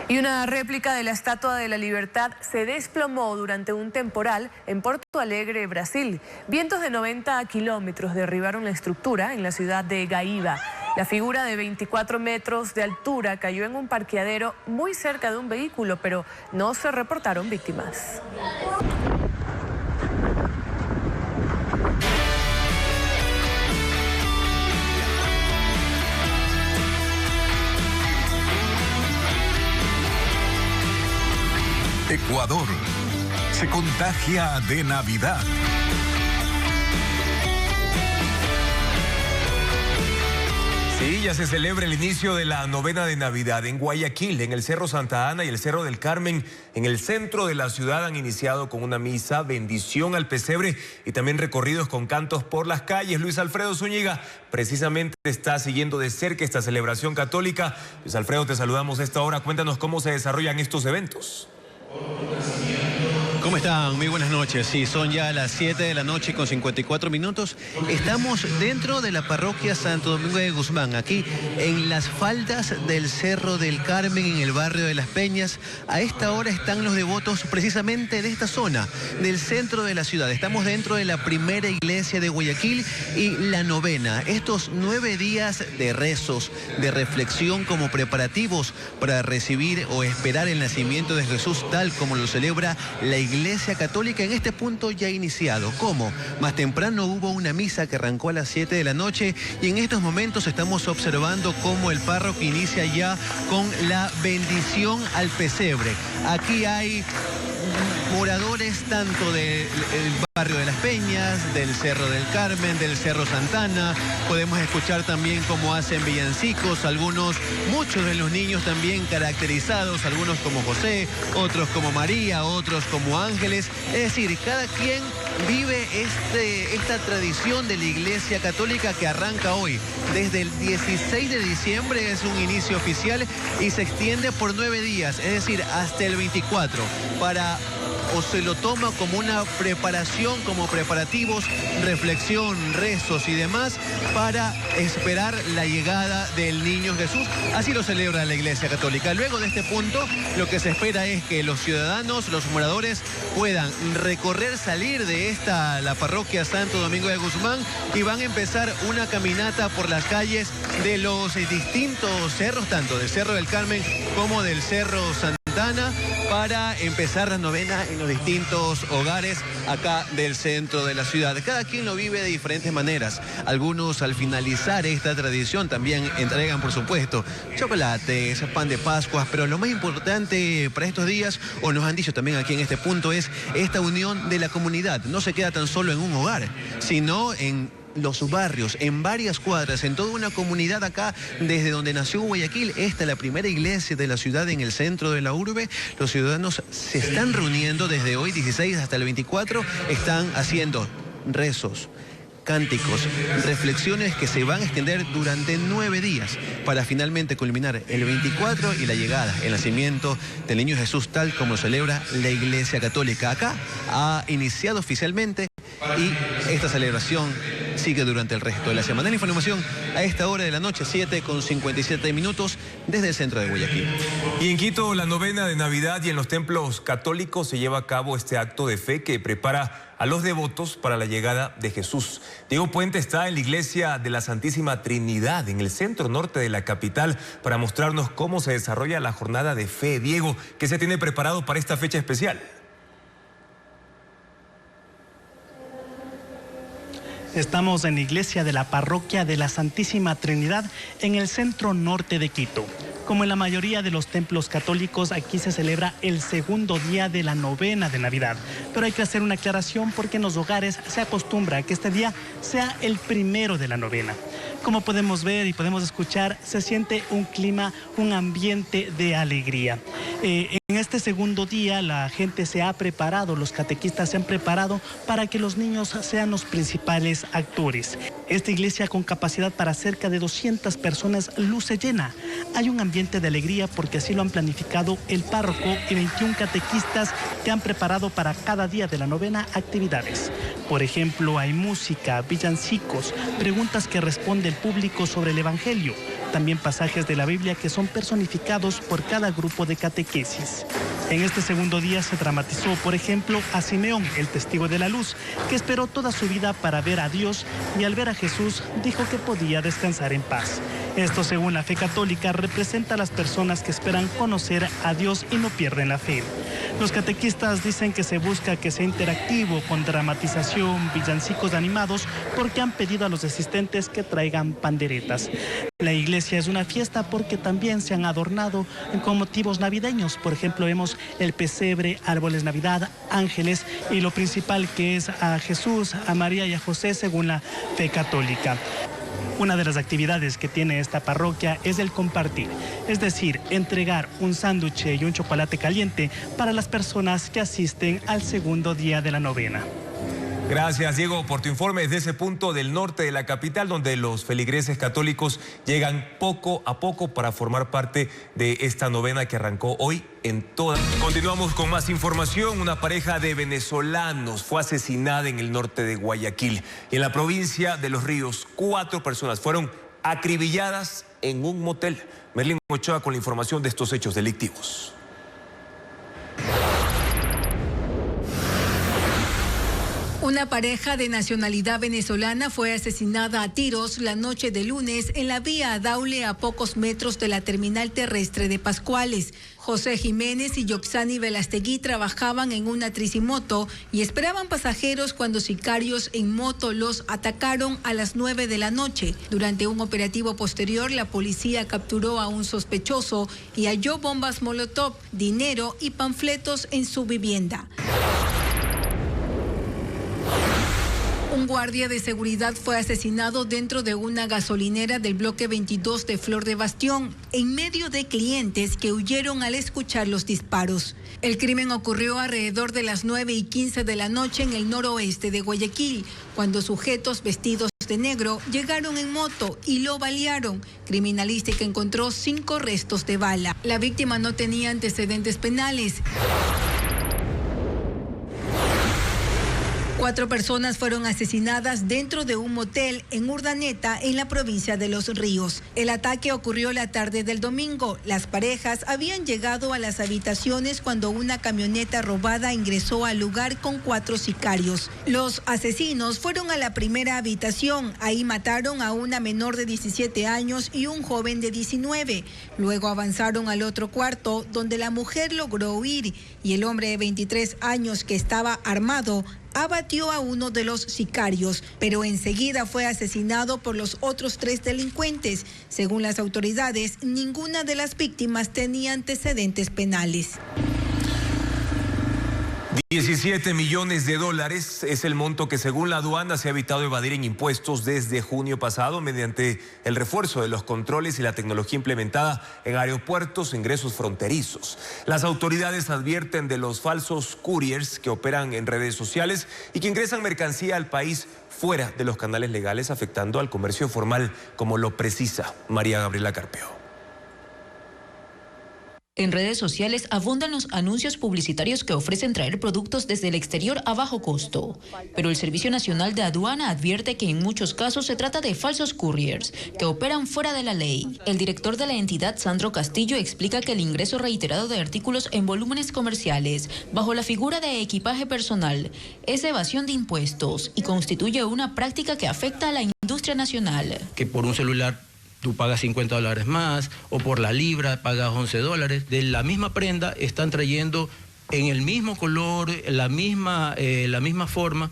Y una réplica de la Estatua de la Libertad se desplomó durante un temporal en Porto Alegre, Brasil. Vientos de 90 kilómetros derribaron la estructura en la ciudad de Gaíba. La figura de 24 metros de altura cayó en un parqueadero muy cerca de un vehículo, pero no se reportaron víctimas. Ecuador se contagia de Navidad. Sí, ya se celebra el inicio de la novena de Navidad en Guayaquil, en el Cerro Santa Ana y el Cerro del Carmen. En el centro de la ciudad han iniciado con una misa, bendición al pesebre y también recorridos con cantos por las calles. Luis Alfredo Zúñiga precisamente está siguiendo de cerca esta celebración católica. Luis Alfredo, te saludamos a esta hora. Cuéntanos cómo se desarrollan estos eventos. ¿Cómo están? Muy buenas noches. Sí, son ya las 7 de la noche con 54 minutos. Estamos dentro de la parroquia Santo Domingo de Guzmán, aquí en las faldas del Cerro del Carmen, en el barrio de Las Peñas. A esta hora están los devotos precisamente de esta zona, del centro de la ciudad. Estamos dentro de la primera iglesia de Guayaquil y la novena. Estos 9 días de rezos, de reflexión como preparativos para recibir o esperar el nacimiento de Jesús tal como lo celebra la Iglesia Católica. En este punto ya ha iniciado. ¿Cómo? Más temprano hubo una misa que arrancó a las 7 de la noche y en estos momentos estamos observando cómo el párroco inicia ya con la bendición al pesebre. Aquí hay moradores tanto del barrio de Las Peñas, del Cerro del Carmen, del Cerro Santana. Podemos escuchar también cómo hacen villancicos, muchos de los niños también caracterizados, algunos como José, otros como María, otros como ángeles. Es decir, cada quien vive esta tradición de la Iglesia Católica que arranca hoy. Desde el 16 de diciembre es un inicio oficial y se extiende por 9 días, es decir, hasta el 24, para o se lo toma como una preparación, como preparativos, reflexión, rezos y demás para esperar la llegada del niño Jesús. Así lo celebra la Iglesia Católica. Luego de este punto, lo que se espera es que los ciudadanos, los moradores, puedan recorrer, salir de la parroquia Santo Domingo de Guzmán y van a empezar una caminata por las calles de los distintos cerros, tanto del Cerro del Carmen como del Cerro Santana, para empezar la novena en los distintos hogares acá del centro de la ciudad. Cada quien lo vive de diferentes maneras. Algunos, al finalizar esta tradición, también entregan, por supuesto, chocolates, pan de Pascuas, pero lo más importante para estos días, o nos han dicho también aquí en este punto, es esta unión de la comunidad. No se queda tan solo en un hogar, sino en los barrios, en varias cuadras, en toda una comunidad acá, desde donde nació Guayaquil. Esta es la primera iglesia de la ciudad en el centro de la urbe. Los ciudadanos se están reuniendo desde hoy, 16 hasta el 24, están haciendo rezos, cánticos, reflexiones que se van a extender durante 9 días para finalmente culminar el 24 y la llegada, el nacimiento del niño Jesús, tal como celebra la Iglesia Católica. Acá ha iniciado oficialmente y esta celebración sigue durante el resto de la semana. La información a esta hora de la noche, 7:57 desde el centro de Guayaquil. Y en Quito, la novena de Navidad, y en los templos católicos se lleva a cabo este acto de fe que prepara a los devotos para la llegada de Jesús. Diego Puente está en la iglesia de la Santísima Trinidad, en el centro norte de la capital, para mostrarnos cómo se desarrolla la jornada de fe. Diego, ¿qué se tiene preparado para esta fecha especial? Estamos en la iglesia de la parroquia de la Santísima Trinidad en el centro norte de Quito. Como en la mayoría de los templos católicos, aquí se celebra el segundo día de la novena de Navidad. Pero hay que hacer una aclaración porque en los hogares se acostumbra a que este día sea el primero de la novena. Como podemos ver y podemos escuchar, se siente un clima, un ambiente de alegría. En este segundo día la gente se ha preparado, los catequistas se han preparado para que los niños sean los principales actores. Esta iglesia, con capacidad para cerca de 200 personas, luce llena. Hay un ambiente de alegría porque así lo han planificado el párroco y 21 catequistas que han preparado para cada día de la novena actividades. Por ejemplo, hay música, villancicos, preguntas que responde el público sobre el Evangelio, también pasajes de la Biblia que son personificados por cada grupo de catequesis. En este segundo día se dramatizó, por ejemplo, a Simeón, el testigo de la luz, que esperó toda su vida para ver a Dios y al ver a Jesús dijo que podía descansar en paz. Esto, según la fe católica, representa a las personas que esperan conocer a Dios y no pierden la fe. Los catequistas dicen que se busca que sea interactivo, con dramatización, villancicos animados, porque han pedido a los asistentes que traigan panderetas. La iglesia es una fiesta porque también se han adornado con motivos navideños. Por ejemplo, vemos el pesebre, árboles Navidad, ángeles y lo principal, que es a Jesús, a María y a José, según la fe católica. Una de las actividades que tiene esta parroquia es el compartir, es decir, entregar un sándwich y un chocolate caliente para las personas que asisten al segundo día de la novena. Gracias, Diego, por tu informe desde ese punto del norte de la capital, donde los feligreses católicos llegan poco a poco para formar parte de esta novena que arrancó hoy en toda. Continuamos con más información. Una pareja de venezolanos fue asesinada en el norte de Guayaquil. Y en la provincia de Los Ríos, 4 personas fueron acribilladas en un motel. Merlín Ochoa con la información de estos hechos delictivos. Una pareja de nacionalidad venezolana fue asesinada a tiros la noche de lunes en la vía Daule, a pocos metros de la terminal terrestre de Pascuales. José Jiménez y Yoxani Velastegui trabajaban en una tricimoto y esperaban pasajeros cuando sicarios en moto los atacaron a las 9 de la noche. Durante un operativo posterior, la policía capturó a un sospechoso y halló bombas molotov, dinero y panfletos en su vivienda. Un guardia de seguridad fue asesinado dentro de una gasolinera del bloque 22 de Flor de Bastión, en medio de clientes que huyeron al escuchar los disparos. El crimen ocurrió alrededor de las 9:15 de la noche en el noroeste de Guayaquil, cuando sujetos vestidos de negro llegaron en moto y lo balearon. Criminalística encontró 5 restos de bala. La víctima no tenía antecedentes penales. 4 personas fueron asesinadas dentro de un motel en Urdaneta, en la provincia de Los Ríos. El ataque ocurrió la tarde del domingo. Las parejas habían llegado a las habitaciones cuando una camioneta robada ingresó al lugar con 4 sicarios. Los asesinos fueron a la primera habitación. Ahí mataron a una menor de 17 años y un joven de 19. Luego avanzaron al otro cuarto, donde la mujer logró huir y el hombre de 23 años que estaba armado abatió a uno de los sicarios, pero enseguida fue asesinado por los otros 3 delincuentes. Según las autoridades, ninguna de las víctimas tenía antecedentes penales. 17 millones de dólares es el monto que según la aduana se ha evitado evadir en impuestos desde junio pasado mediante el refuerzo de los controles y la tecnología implementada en aeropuertos e ingresos fronterizos. Las autoridades advierten de los falsos couriers que operan en redes sociales y que ingresan mercancía al país fuera de los canales legales, afectando al comercio formal, como lo precisa María Gabriela Carpio. En redes sociales abundan los anuncios publicitarios que ofrecen traer productos desde el exterior a bajo costo. Pero el Servicio Nacional de Aduana advierte que en muchos casos se trata de falsos couriers que operan fuera de la ley. El director de la entidad, Sandro Castillo, explica que el ingreso reiterado de artículos en volúmenes comerciales bajo la figura de equipaje personal es evasión de impuestos y constituye una práctica que afecta a la industria nacional. Que por un celular tú pagas $50 más, o por la libra pagas $11. De la misma prenda están trayendo en el mismo color, la misma forma,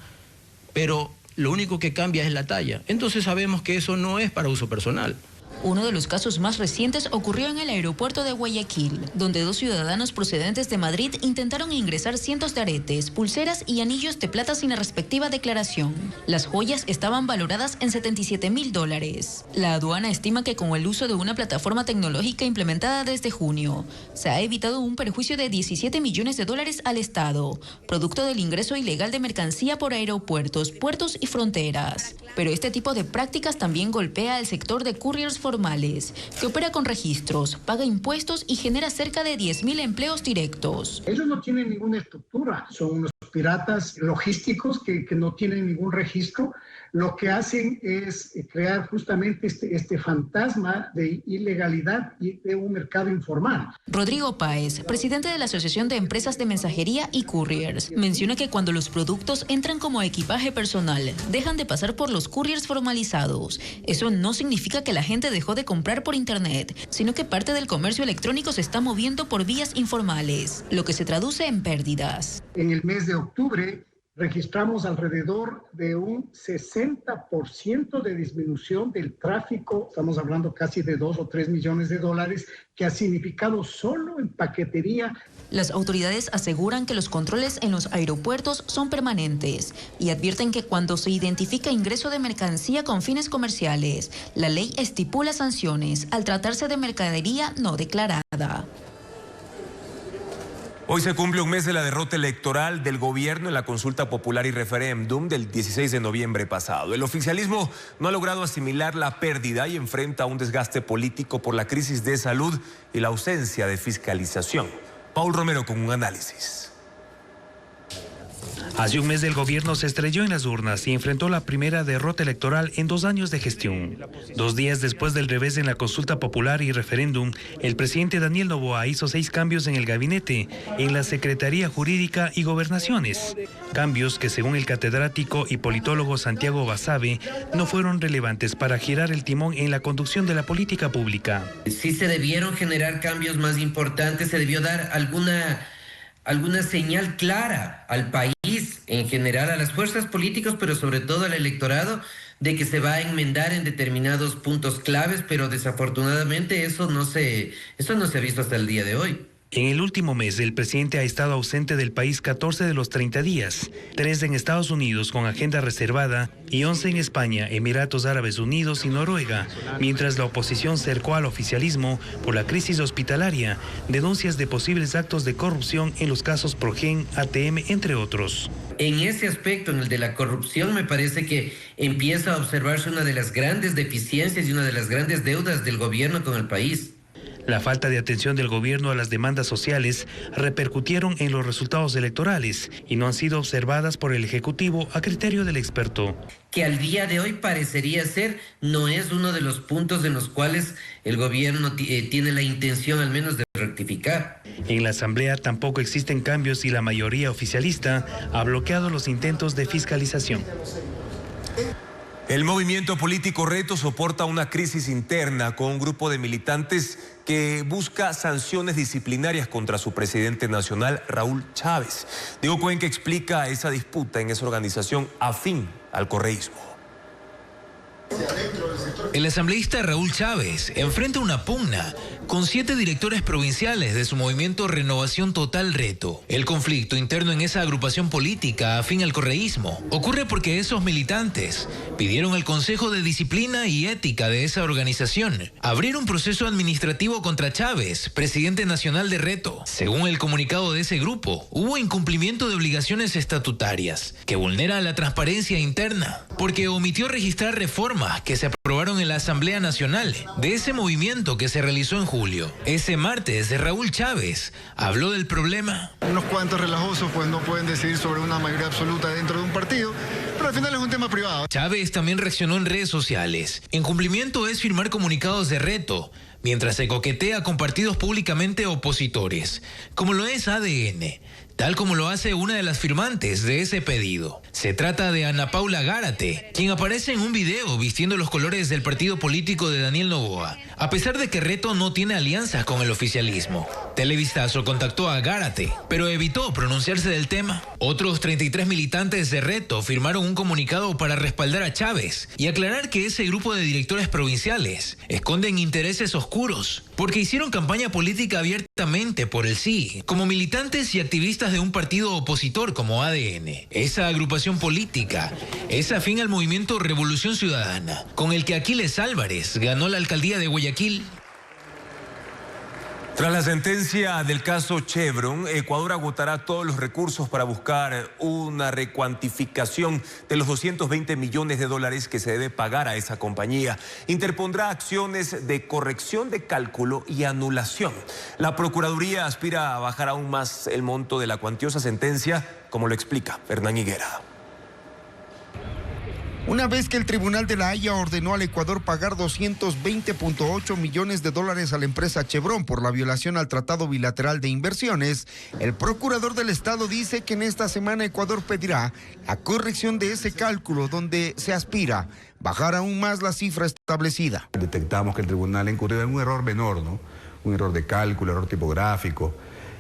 pero lo único que cambia es la talla. Entonces sabemos que eso no es para uso personal. Uno de los casos más recientes ocurrió en el aeropuerto de Guayaquil, donde 2 ciudadanos procedentes de Madrid intentaron ingresar cientos de aretes, pulseras y anillos de plata sin la respectiva declaración. Las joyas estaban valoradas en $77.000. La aduana estima que con el uso de una plataforma tecnológica implementada desde junio, se ha evitado un perjuicio de $17 millones al Estado, producto del ingreso ilegal de mercancía por aeropuertos, puertos y fronteras. Pero este tipo de prácticas también golpea al sector de couriers formales, que opera con registros, paga impuestos y genera cerca de 10.000 empleos directos. Ellos no tienen ninguna estructura, son unos piratas logísticos que no tienen ningún registro. Lo que hacen es crear justamente este fantasma de ilegalidad y de un mercado informal. Rodrigo Páez, presidente de la Asociación de Empresas de Mensajería y Couriers, menciona que cuando los productos entran como equipaje personal, dejan de pasar por los couriers formalizados. Eso no significa que la gente dejó de comprar por internet, sino que parte del comercio electrónico se está moviendo por vías informales, lo que se traduce en pérdidas. En el mes de octubre registramos alrededor de un 60% de disminución del tráfico, estamos hablando casi de 2 o 3 millones de dólares, que ha significado solo en paquetería. Las autoridades aseguran que los controles en los aeropuertos son permanentes y advierten que cuando se identifica ingreso de mercancía con fines comerciales, la ley estipula sanciones al tratarse de mercadería no declarada. Hoy se cumple un mes de la derrota electoral del gobierno en la consulta popular y referéndum del 16 de noviembre pasado. El oficialismo no ha logrado asimilar la pérdida y enfrenta un desgaste político por la crisis de salud y la ausencia de fiscalización. Paul Romero con un análisis. Hace un mes el gobierno se estrelló en las urnas y enfrentó la primera derrota electoral en 2 años de gestión. 2 días después del revés en la consulta popular y referéndum, el presidente Daniel Noboa hizo 6 cambios en el gabinete, en la Secretaría Jurídica y Gobernaciones. Cambios que, según el catedrático y politólogo Santiago Basabe, no fueron relevantes para girar el timón en la conducción de la política pública. Sí se debieron generar cambios más importantes, se debió dar alguna señal clara al país en general, a las fuerzas políticas, pero sobre todo al electorado, de que se va a enmendar en determinados puntos claves, pero desafortunadamente eso no se ha visto hasta el día de hoy. En el último mes, el presidente ha estado ausente del país 14 de los 30 días, 3 en Estados Unidos con agenda reservada y 11 en España, Emiratos Árabes Unidos y Noruega, mientras la oposición cercó al oficialismo por la crisis hospitalaria, denuncias de posibles actos de corrupción en los casos Progen, ATM, entre otros. En ese aspecto, en el de la corrupción, me parece que empieza a observarse una de las grandes deficiencias y una de las grandes deudas del gobierno con el país. La falta de atención del gobierno a las demandas sociales repercutieron en los resultados electorales y no han sido observadas por el Ejecutivo a criterio del experto. Que al día de hoy parecería ser, no es uno de los puntos en los cuales el gobierno tiene la intención al menos de rectificar. En la Asamblea tampoco existen cambios y la mayoría oficialista ha bloqueado los intentos de fiscalización. El movimiento político Reto soporta una crisis interna con un grupo de militantes que busca sanciones disciplinarias contra su presidente nacional, Raúl Chávez. Diego Cuenca explica esa disputa en esa organización afín al correísmo. El asambleísta Raúl Chávez enfrenta una pugna con 7 directores provinciales de su movimiento Renovación Total Reto. El conflicto interno en esa agrupación política afín al correísmo ocurre porque esos militantes pidieron al Consejo de Disciplina y Ética de esa organización abrir un proceso administrativo contra Chávez, presidente nacional de Reto. Según el comunicado de ese grupo, hubo incumplimiento de obligaciones estatutarias que vulnera la transparencia interna porque omitió registrar reformas que se aprobaron en la Asamblea Nacional de ese movimiento que se realizó en julio. Ese martes, Raúl Chávez habló del problema. Unos cuantos relajosos pues no pueden decidir sobre una mayoría absoluta dentro de un partido, pero al final es un tema privado. Chávez también reaccionó en redes sociales. Incumplimiento es firmar comunicados de Reto, mientras se coquetea con partidos públicamente opositores, como lo es ADN, tal como lo hace una de las firmantes de ese pedido. Se trata de Ana Paula Gárate, quien aparece en un video vistiendo los colores del partido político de Daniel Noboa, a pesar de que Reto no tiene alianzas con el oficialismo. Televistazo contactó a Gárate, pero evitó pronunciarse del tema. Otros 33 militantes de Reto firmaron un comunicado para respaldar a Chávez y aclarar que ese grupo de directores provinciales esconden intereses oscuros, porque hicieron campaña política abiertamente por el sí, como militantes y activistas de un partido opositor como ADN. Esa agrupación política es afín al movimiento Revolución Ciudadana, con el que Aquiles Álvarez ganó la alcaldía de Guayaquil. Tras la sentencia del caso Chevron, Ecuador agotará todos los recursos para buscar una recuantificación de los 220 millones de dólares que se debe pagar a esa compañía. Interpondrá acciones de corrección de cálculo y anulación. La Procuraduría aspira a bajar aún más el monto de la cuantiosa sentencia, como lo explica Fernán Higuera. Una vez que el Tribunal de la Haya ordenó al Ecuador pagar 220.8 millones de dólares a la empresa Chevron por la violación al Tratado Bilateral de Inversiones, el procurador del Estado dice que en esta semana Ecuador pedirá la corrección de ese cálculo, donde se aspira bajar aún más la cifra establecida. Detectamos que el tribunal ha incurrido en un error menor, ¿no? Un error de cálculo, error tipográfico,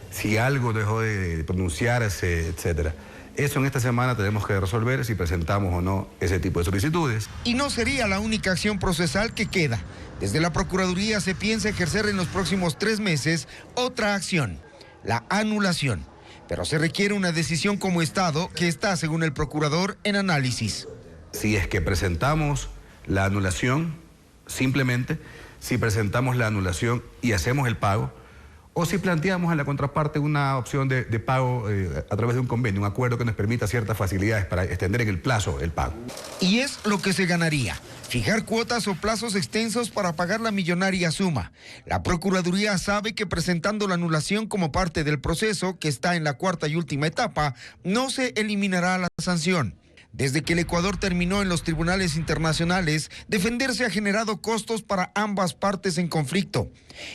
si algo dejó de pronunciarse, etcétera. Eso en esta semana tenemos que resolver si presentamos o no ese tipo de solicitudes. Y no sería la única acción procesal que queda. Desde la Procuraduría se piensa ejercer en los próximos 3 meses otra acción, la anulación. Pero se requiere una decisión como Estado que está, según el procurador, en análisis. Si es que presentamos la anulación, simplemente, si presentamos la anulación y hacemos el pago, o si planteamos en la contraparte una opción de pago a través de un convenio, un acuerdo que nos permita ciertas facilidades para extender en el plazo el pago. Y es lo que se ganaría, fijar cuotas o plazos extensos para pagar la millonaria suma. La Procuraduría sabe que presentando la anulación como parte del proceso, que está en la 4ª y última etapa, no se eliminará la sanción. Desde que el Ecuador terminó en los tribunales internacionales, defenderse ha generado costos para ambas partes en conflicto.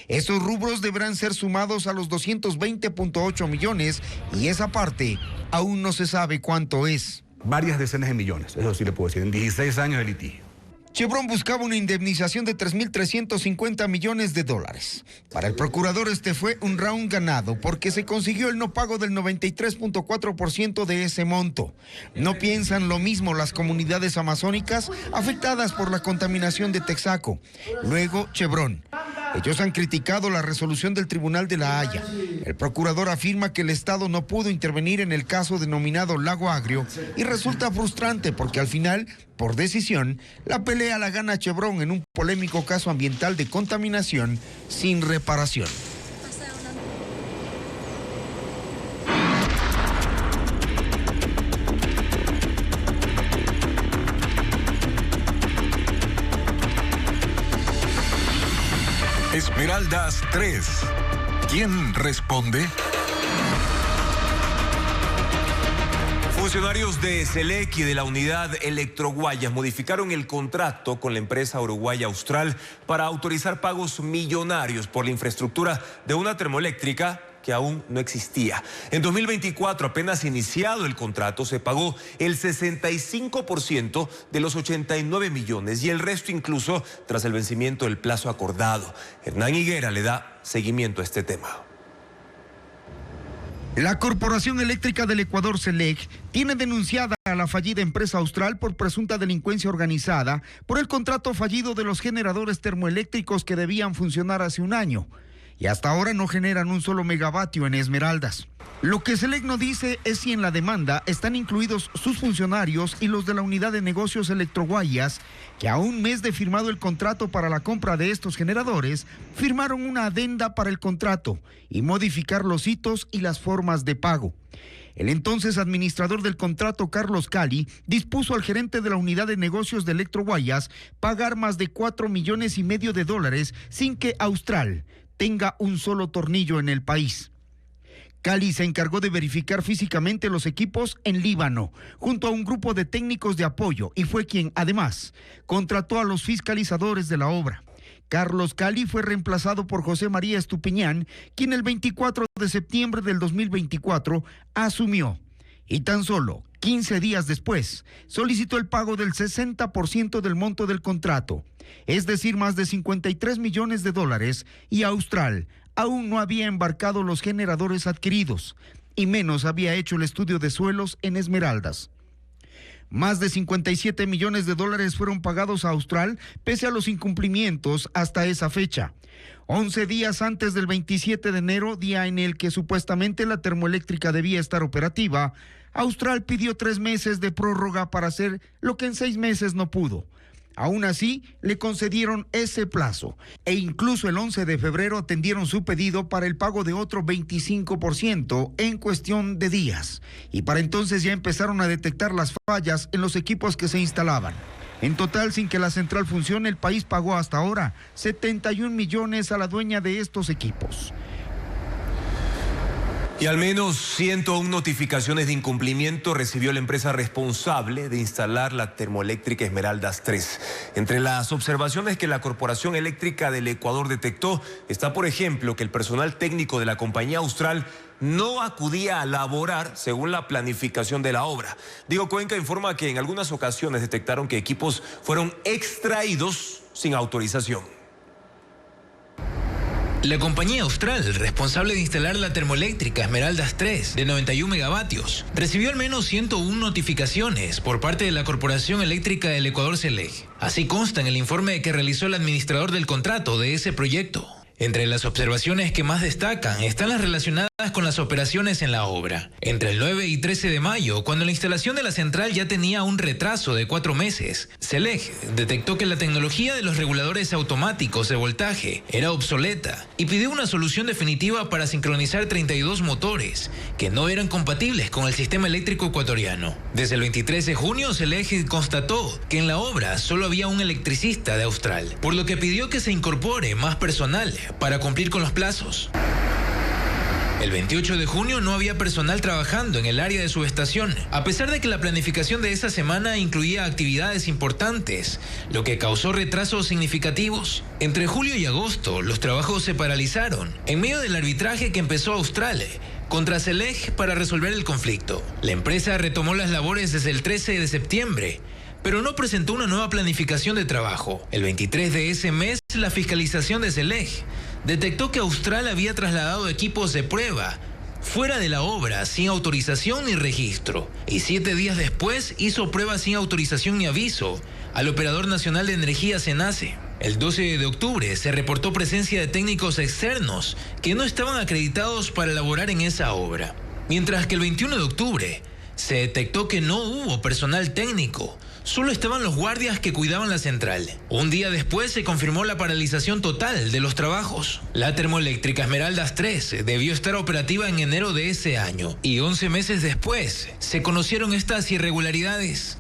Esos rubros deberán ser sumados a los 220.8 millones y esa parte aún no se sabe cuánto es. Varias decenas de millones, eso sí le puedo decir, en 16 años de litigio. Chevron buscaba una indemnización de 3.350 millones de dólares. Para el procurador este fue un round ganado porque se consiguió el no pago del 93.4% de ese monto. No piensan lo mismo las comunidades amazónicas afectadas por la contaminación de Texaco. Luego Chevron. Ellos han criticado la resolución del Tribunal de la Haya. El procurador afirma que el Estado no pudo intervenir en el caso denominado Lago Agrio y resulta frustrante porque al final, por decisión, la pelea la gana Chevron en un polémico caso ambiental de contaminación sin reparación. Espera Esmeraldas 3. ¿Quién responde? Funcionarios de SELEC y de la unidad Electroguayas modificaron el contrato con la empresa uruguaya Austral para autorizar pagos millonarios por la infraestructura de una termoeléctrica que aún no existía. En 2024, apenas iniciado el contrato, se pagó el 65% de los 89 millones y el resto incluso tras el vencimiento del plazo acordado. Hernán Higuera le da seguimiento a este tema. La Corporación Eléctrica del Ecuador, SELEC, tiene denunciada a la fallida empresa Austral por presunta delincuencia organizada por el contrato fallido de los generadores termoeléctricos que debían funcionar hace un año. Y hasta ahora no generan un solo megavatio en Esmeraldas. Lo que SELEC no dice es si en la demanda están incluidos sus funcionarios y los de la unidad de negocios Electroguayas, que a un mes de firmado el contrato para la compra de estos generadores, firmaron una adenda para el contrato y modificar los hitos y las formas de pago. El entonces administrador del contrato, Carlos Cali, dispuso al gerente de la unidad de negocios de Electroguayas pagar más de $4,5 millones sin que Austral tenga un solo tornillo en el país. Cali se encargó de verificar físicamente los equipos en Líbano, junto a un grupo de técnicos de apoyo, y fue quien, además, contrató a los fiscalizadores de la obra. Carlos Cali fue reemplazado por José María Estupiñán, quien el 24 de septiembre del 2024 asumió, y tan solo 15 días después solicitó el pago del 60% del monto del contrato, es decir, más de $53 millones, y Austral aún no había embarcado los generadores adquiridos, y menos había hecho el estudio de suelos en Esmeraldas. Más de $57 millones fueron pagados a Austral pese a los incumplimientos hasta esa fecha. 11 días antes del 27 de enero, día en el que supuestamente la termoeléctrica debía estar operativa, Austral pidió 3 meses de prórroga para hacer lo que en 6 meses no pudo. Aún así, le concedieron ese plazo e incluso el 11 de febrero atendieron su pedido para el pago de otro 25% en cuestión de días. Y para entonces ya empezaron a detectar las fallas en los equipos que se instalaban. En total, sin que la central funcione, el país pagó hasta ahora 71 millones a la dueña de estos equipos. Y al menos 101 notificaciones de incumplimiento recibió la empresa responsable de instalar la termoeléctrica Esmeraldas 3. Entre las observaciones que la Corporación Eléctrica del Ecuador detectó está, por ejemplo, que el personal técnico de la compañía Austral no acudía a laborar según la planificación de la obra. Diego Cuenca informa que en algunas ocasiones detectaron que equipos fueron extraídos sin autorización. La compañía Austral, responsable de instalar la termoeléctrica Esmeraldas 3 de 91 megavatios, recibió al menos 101 notificaciones por parte de la Corporación Eléctrica del Ecuador, SELEC. Así consta en el informe que realizó el administrador del contrato de ese proyecto. Entre las observaciones que más destacan están las relacionadas con las operaciones en la obra. Entre el 9 y 13 de mayo, cuando la instalación de la central ya tenía un retraso de 4 meses, SELEC detectó que la tecnología de los reguladores automáticos de voltaje era obsoleta y pidió una solución definitiva para sincronizar 32 motores que no eran compatibles con el sistema eléctrico ecuatoriano. Desde el 23 de junio, SELEC constató que en la obra solo había un electricista de Austral, por lo que pidió que se incorpore más personal para cumplir con los plazos. El 28 de junio no había personal trabajando en el área de subestación, a pesar de que la planificación de esa semana incluía actividades importantes, lo que causó retrasos significativos. Entre julio y agosto, los trabajos se paralizaron en medio del arbitraje que empezó Austral contra SELEC para resolver el conflicto. La empresa retomó las labores desde el 13 de septiembre, pero no presentó una nueva planificación de trabajo. El 23 de ese mes, la fiscalización de SELEC detectó que Austral había trasladado equipos de prueba fuera de la obra sin autorización ni registro, y 7 días después hizo pruebas sin autorización ni aviso al Operador Nacional de Energía, SENACE. El 12 de octubre se reportó presencia de técnicos externos que no estaban acreditados para elaborar en esa obra, mientras que el 21 de octubre se detectó que no hubo personal técnico. Solo estaban los guardias que cuidaban la central. Un día después se confirmó la paralización total de los trabajos. La termoeléctrica Esmeraldas 3 debió estar operativa en enero de ese año y 11 meses después se conocieron estas irregularidades.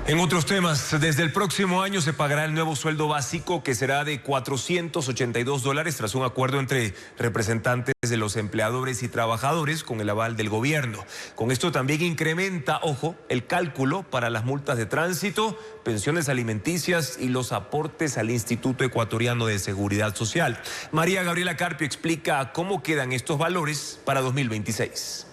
En otros temas, desde el próximo año se pagará el nuevo sueldo básico que será de $482 tras un acuerdo entre representantes de los empleadores y trabajadores con el aval del gobierno. Con esto también incrementa, ojo, el cálculo para las multas de tránsito, pensiones alimenticias y los aportes al Instituto Ecuatoriano de Seguridad Social. María Gabriela Carpio explica cómo quedan estos valores para 2026.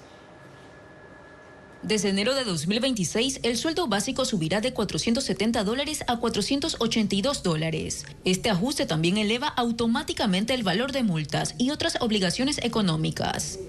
Desde enero de 2026, el sueldo básico subirá de $470 a $482. Este ajuste también eleva automáticamente el valor de multas y otras obligaciones económicas.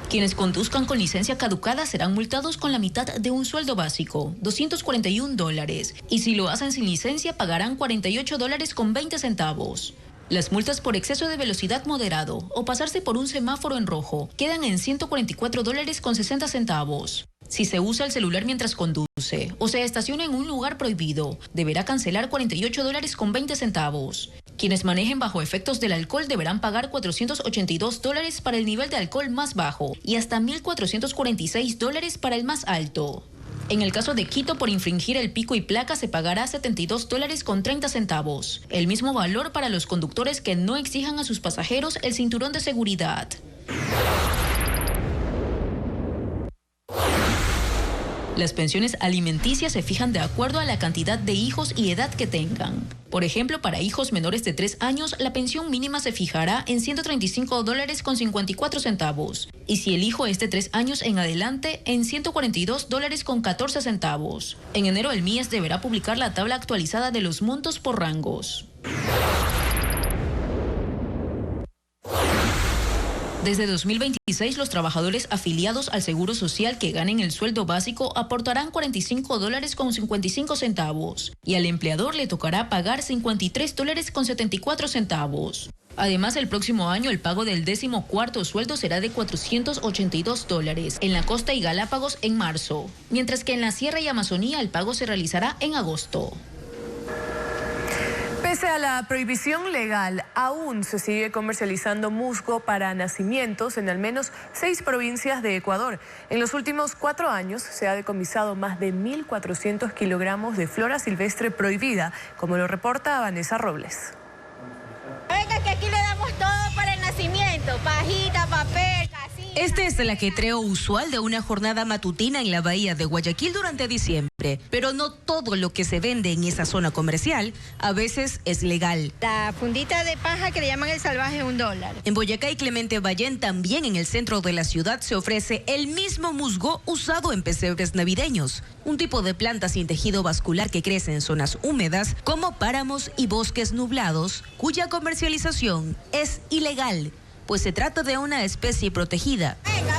Quienes conduzcan con licencia caducada serán multados con la mitad de un sueldo básico, $241, y si lo hacen sin licencia pagarán $48.20. Las multas por exceso de velocidad moderado o pasarse por un semáforo en rojo quedan en $144.60. Si se usa el celular mientras conduce o se estaciona en un lugar prohibido, deberá cancelar $48.20. Quienes manejen bajo efectos del alcohol deberán pagar $482 para el nivel de alcohol más bajo y hasta $1.446 para el más alto. En el caso de Quito, por infringir el pico y placa se pagará $72.30. El mismo valor para los conductores que no exijan a sus pasajeros el cinturón de seguridad. Las pensiones alimenticias se fijan de acuerdo a la cantidad de hijos y edad que tengan. Por ejemplo, para hijos menores de 3 años, la pensión mínima se fijará en $135.54. Y si el hijo es de 3 años en adelante, en $142.14. En enero, el MIES deberá publicar la tabla actualizada de los montos por rangos. Desde 2026, los trabajadores afiliados al Seguro Social que ganen el sueldo básico aportarán $45.55 y al empleador le tocará pagar $53.74. Además, el próximo año el pago del 14º sueldo será de $482 en la costa y Galápagos en marzo, mientras que en la Sierra y Amazonía el pago se realizará en agosto. Pese a la prohibición legal, aún se sigue comercializando musgo para nacimientos en al menos 6 provincias de Ecuador. En los últimos 4 años se ha decomisado más de 1.400 kilogramos de flora silvestre prohibida, como lo reporta Vanessa Robles. Venga, que aquí le damos todo para el nacimiento, pajita, papel, casilla. Este es el ajetreo usual de una jornada matutina en la bahía de Guayaquil durante diciembre, pero no todo lo que se vende en esa zona comercial a veces es legal. La fundita de paja que le llaman el salvaje, $1. En Boyacá y Clemente Ballén, también en el centro de la ciudad, se ofrece el mismo musgo usado en pesebres navideños, un tipo de planta sin tejido vascular que crece en zonas húmedas como páramos y bosques nublados, cuya comercialización es ilegal, pues se trata de una especie protegida. Venga.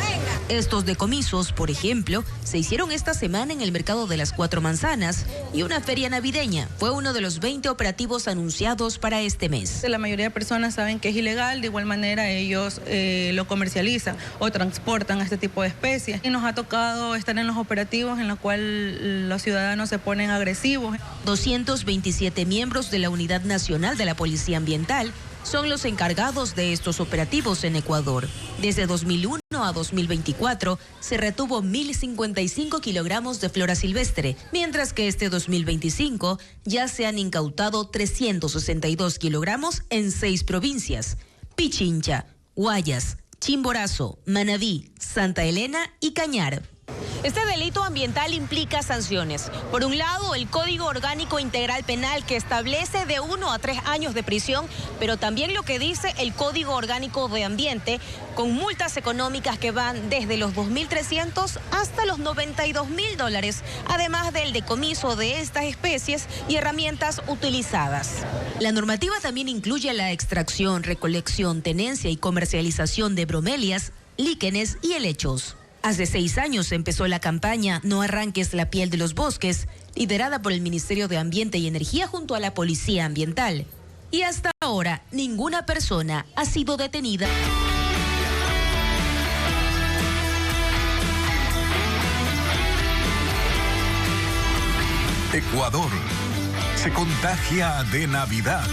Estos decomisos, por ejemplo, se hicieron esta semana en el mercado de las 4 Manzanas y una feria navideña. Fue uno de los 20 operativos anunciados para este mes. La mayoría de personas saben que es ilegal, de igual manera ellos lo comercializan o transportan a este tipo de especies. Y nos ha tocado estar en los operativos en los cuales los ciudadanos se ponen agresivos. 227 miembros de la Unidad Nacional de la Policía Ambiental son los encargados de estos operativos en Ecuador. Desde 2001 a 2024 se retuvo 1.055 kilogramos de flora silvestre, mientras que este 2025 ya se han incautado 362 kilogramos en 6 provincias: Pichincha, Guayas, Chimborazo, Manabí, Santa Elena y Cañar. Este delito ambiental implica sanciones. Por un lado, el Código Orgánico Integral Penal, que establece de 1 a 3 años de prisión, pero también lo que dice el Código Orgánico de Ambiente, con multas económicas que van desde los 2.300 hasta los $92.000, además del decomiso de estas especies y herramientas utilizadas. La normativa también incluye la extracción, recolección, tenencia y comercialización de bromelias, líquenes y helechos. Hace 6 años empezó la campaña No arranques la piel de los bosques, liderada por el Ministerio de Ambiente y Energía junto a la Policía Ambiental. Y hasta ahora, ninguna persona ha sido detenida. Ecuador se contagia de Navidad.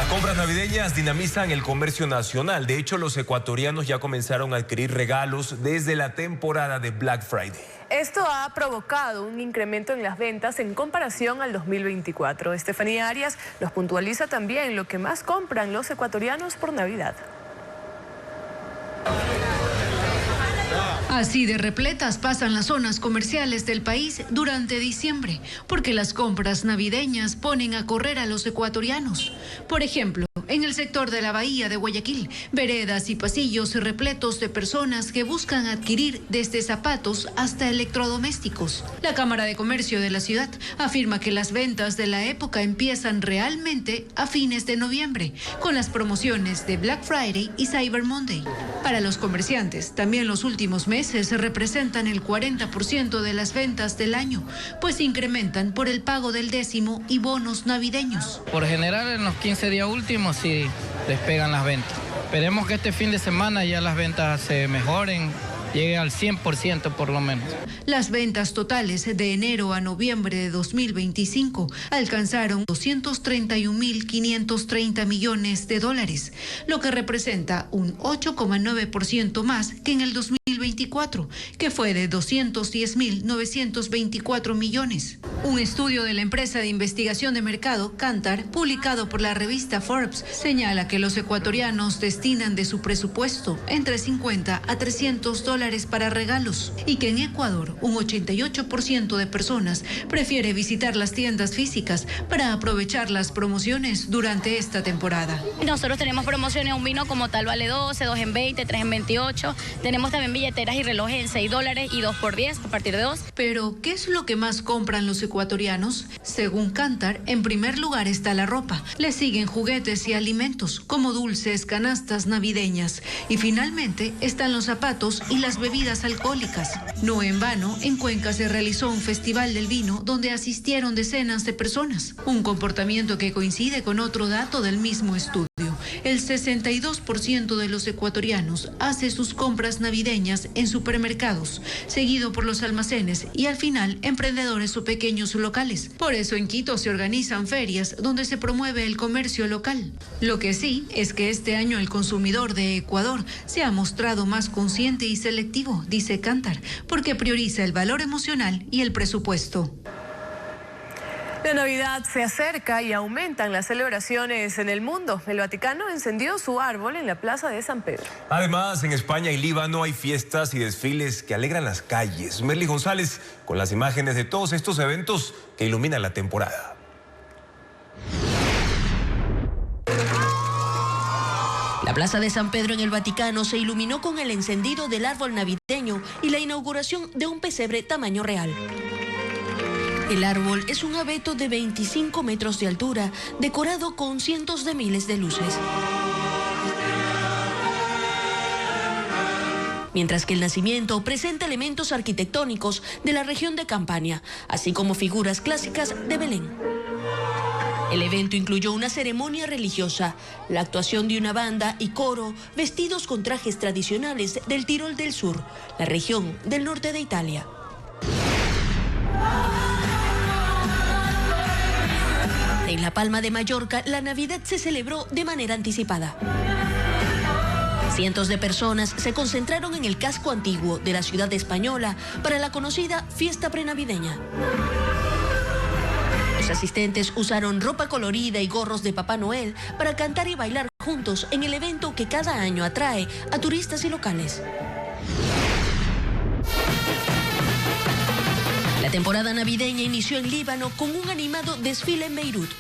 Las compras navideñas dinamizan el comercio nacional. De hecho, los ecuatorianos ya comenzaron a adquirir regalos desde la temporada de Black Friday. Esto ha provocado un incremento en las ventas en comparación al 2024. Estefanía Arias nos puntualiza también lo que más compran los ecuatorianos por Navidad. Así de repletas pasan las zonas comerciales del país durante diciembre, porque las compras navideñas ponen a correr a los ecuatorianos. Por ejemplo, en el sector de la bahía de Guayaquil, veredas y pasillos repletos de personas que buscan adquirir desde zapatos hasta electrodomésticos. La Cámara de Comercio de la ciudad afirma que las ventas de la época empiezan realmente a fines de noviembre, con las promociones de Black Friday y Cyber Monday. Para los comerciantes, también los últimos meses representan el 40% de las ventas del año, pues incrementan por el pago del décimo y bonos navideños. Por general, en los 15 días últimos sí despegan las ventas. Esperemos que este fin de semana ya las ventas se mejoren, llegue al 100% por lo menos. Las ventas totales de enero a noviembre de 2025 alcanzaron 231.530 millones de dólares, lo que representa un 8,9% más que en el 2024, que fue de 210.924 millones. Un estudio de la empresa de investigación de mercado Kantar, publicado por la revista Forbes, señala que los ecuatorianos destinan de su presupuesto entre 50 a 300 dólares para regalos y que en Ecuador un 88% de personas prefiere visitar las tiendas físicas para aprovechar las promociones durante esta temporada. Nosotros tenemos promociones, un vino como tal vale 12, 2 en 20, 3 en 28. Tenemos también billeteras y relojes en 6 dólares y 2 por 10 a partir de 2. Pero, ¿qué es lo que más compran los ecuatorianos? Según Kantar, en primer lugar está la ropa. Le siguen juguetes y alimentos como dulces, canastas navideñas. Y finalmente están los zapatos y las bebidas alcohólicas. No en vano, en Cuenca se realizó un festival del vino donde asistieron decenas de personas. Un comportamiento que coincide con otro dato del mismo estudio. El 62% de los ecuatorianos hace sus compras navideñas en supermercados, seguido por los almacenes y al final emprendedores o pequeños locales. Por eso en Quito se organizan ferias donde se promueve el comercio local. Lo que sí es que este año el consumidor de Ecuador se ha mostrado más consciente y selectivo, dice Kantar, porque prioriza el valor emocional y el presupuesto. La Navidad se acerca y aumentan las celebraciones en el mundo. El Vaticano encendió su árbol en la Plaza de San Pedro. Además, en España y Líbano hay fiestas y desfiles que alegran las calles. Merly González con las imágenes de todos estos eventos que iluminan la temporada. La Plaza de San Pedro en el Vaticano se iluminó con el encendido del árbol navideño y la inauguración de un pesebre tamaño real. El árbol es un abeto de 25 metros de altura, decorado con cientos de miles de luces. Mientras que el nacimiento presenta elementos arquitectónicos de la región de Campania, así como figuras clásicas de Belén. El evento incluyó una ceremonia religiosa, la actuación de una banda y coro vestidos con trajes tradicionales del Tirol del Sur, la región del norte de Italia. En La Palma de Mallorca, la Navidad se celebró de manera anticipada. Cientos de personas se concentraron en el casco antiguo de la ciudad española para la conocida fiesta prenavideña. Los asistentes usaron ropa colorida y gorros de Papá Noel para cantar y bailar juntos en el evento que cada año atrae a turistas y locales. La temporada navideña inició en Líbano con un animado desfile en Beirut.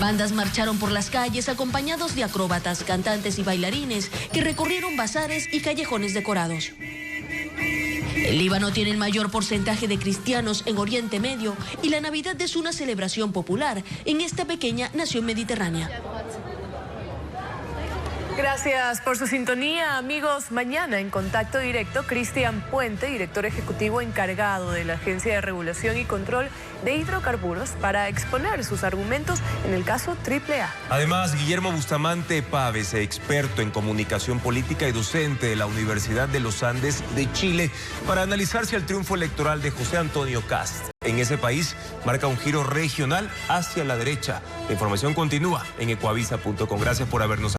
Bandas marcharon por las calles acompañados de acróbatas, cantantes y bailarines que recorrieron bazares y callejones decorados. El Líbano tiene el mayor porcentaje de cristianos en Oriente Medio y la Navidad es una celebración popular en esta pequeña nación mediterránea. Gracias por su sintonía, amigos. Mañana en Contacto Directo, Cristian Puente, director ejecutivo encargado de la Agencia de Regulación y Control de Hidrocarburos, para exponer sus argumentos en el caso AAA. Además, Guillermo Bustamante Pávez, experto en comunicación política y docente de la Universidad de los Andes de Chile, para analizar si el triunfo electoral de José Antonio Kast en ese país marca un giro regional hacia la derecha. La información continúa en ecuavisa.com. Gracias por habernos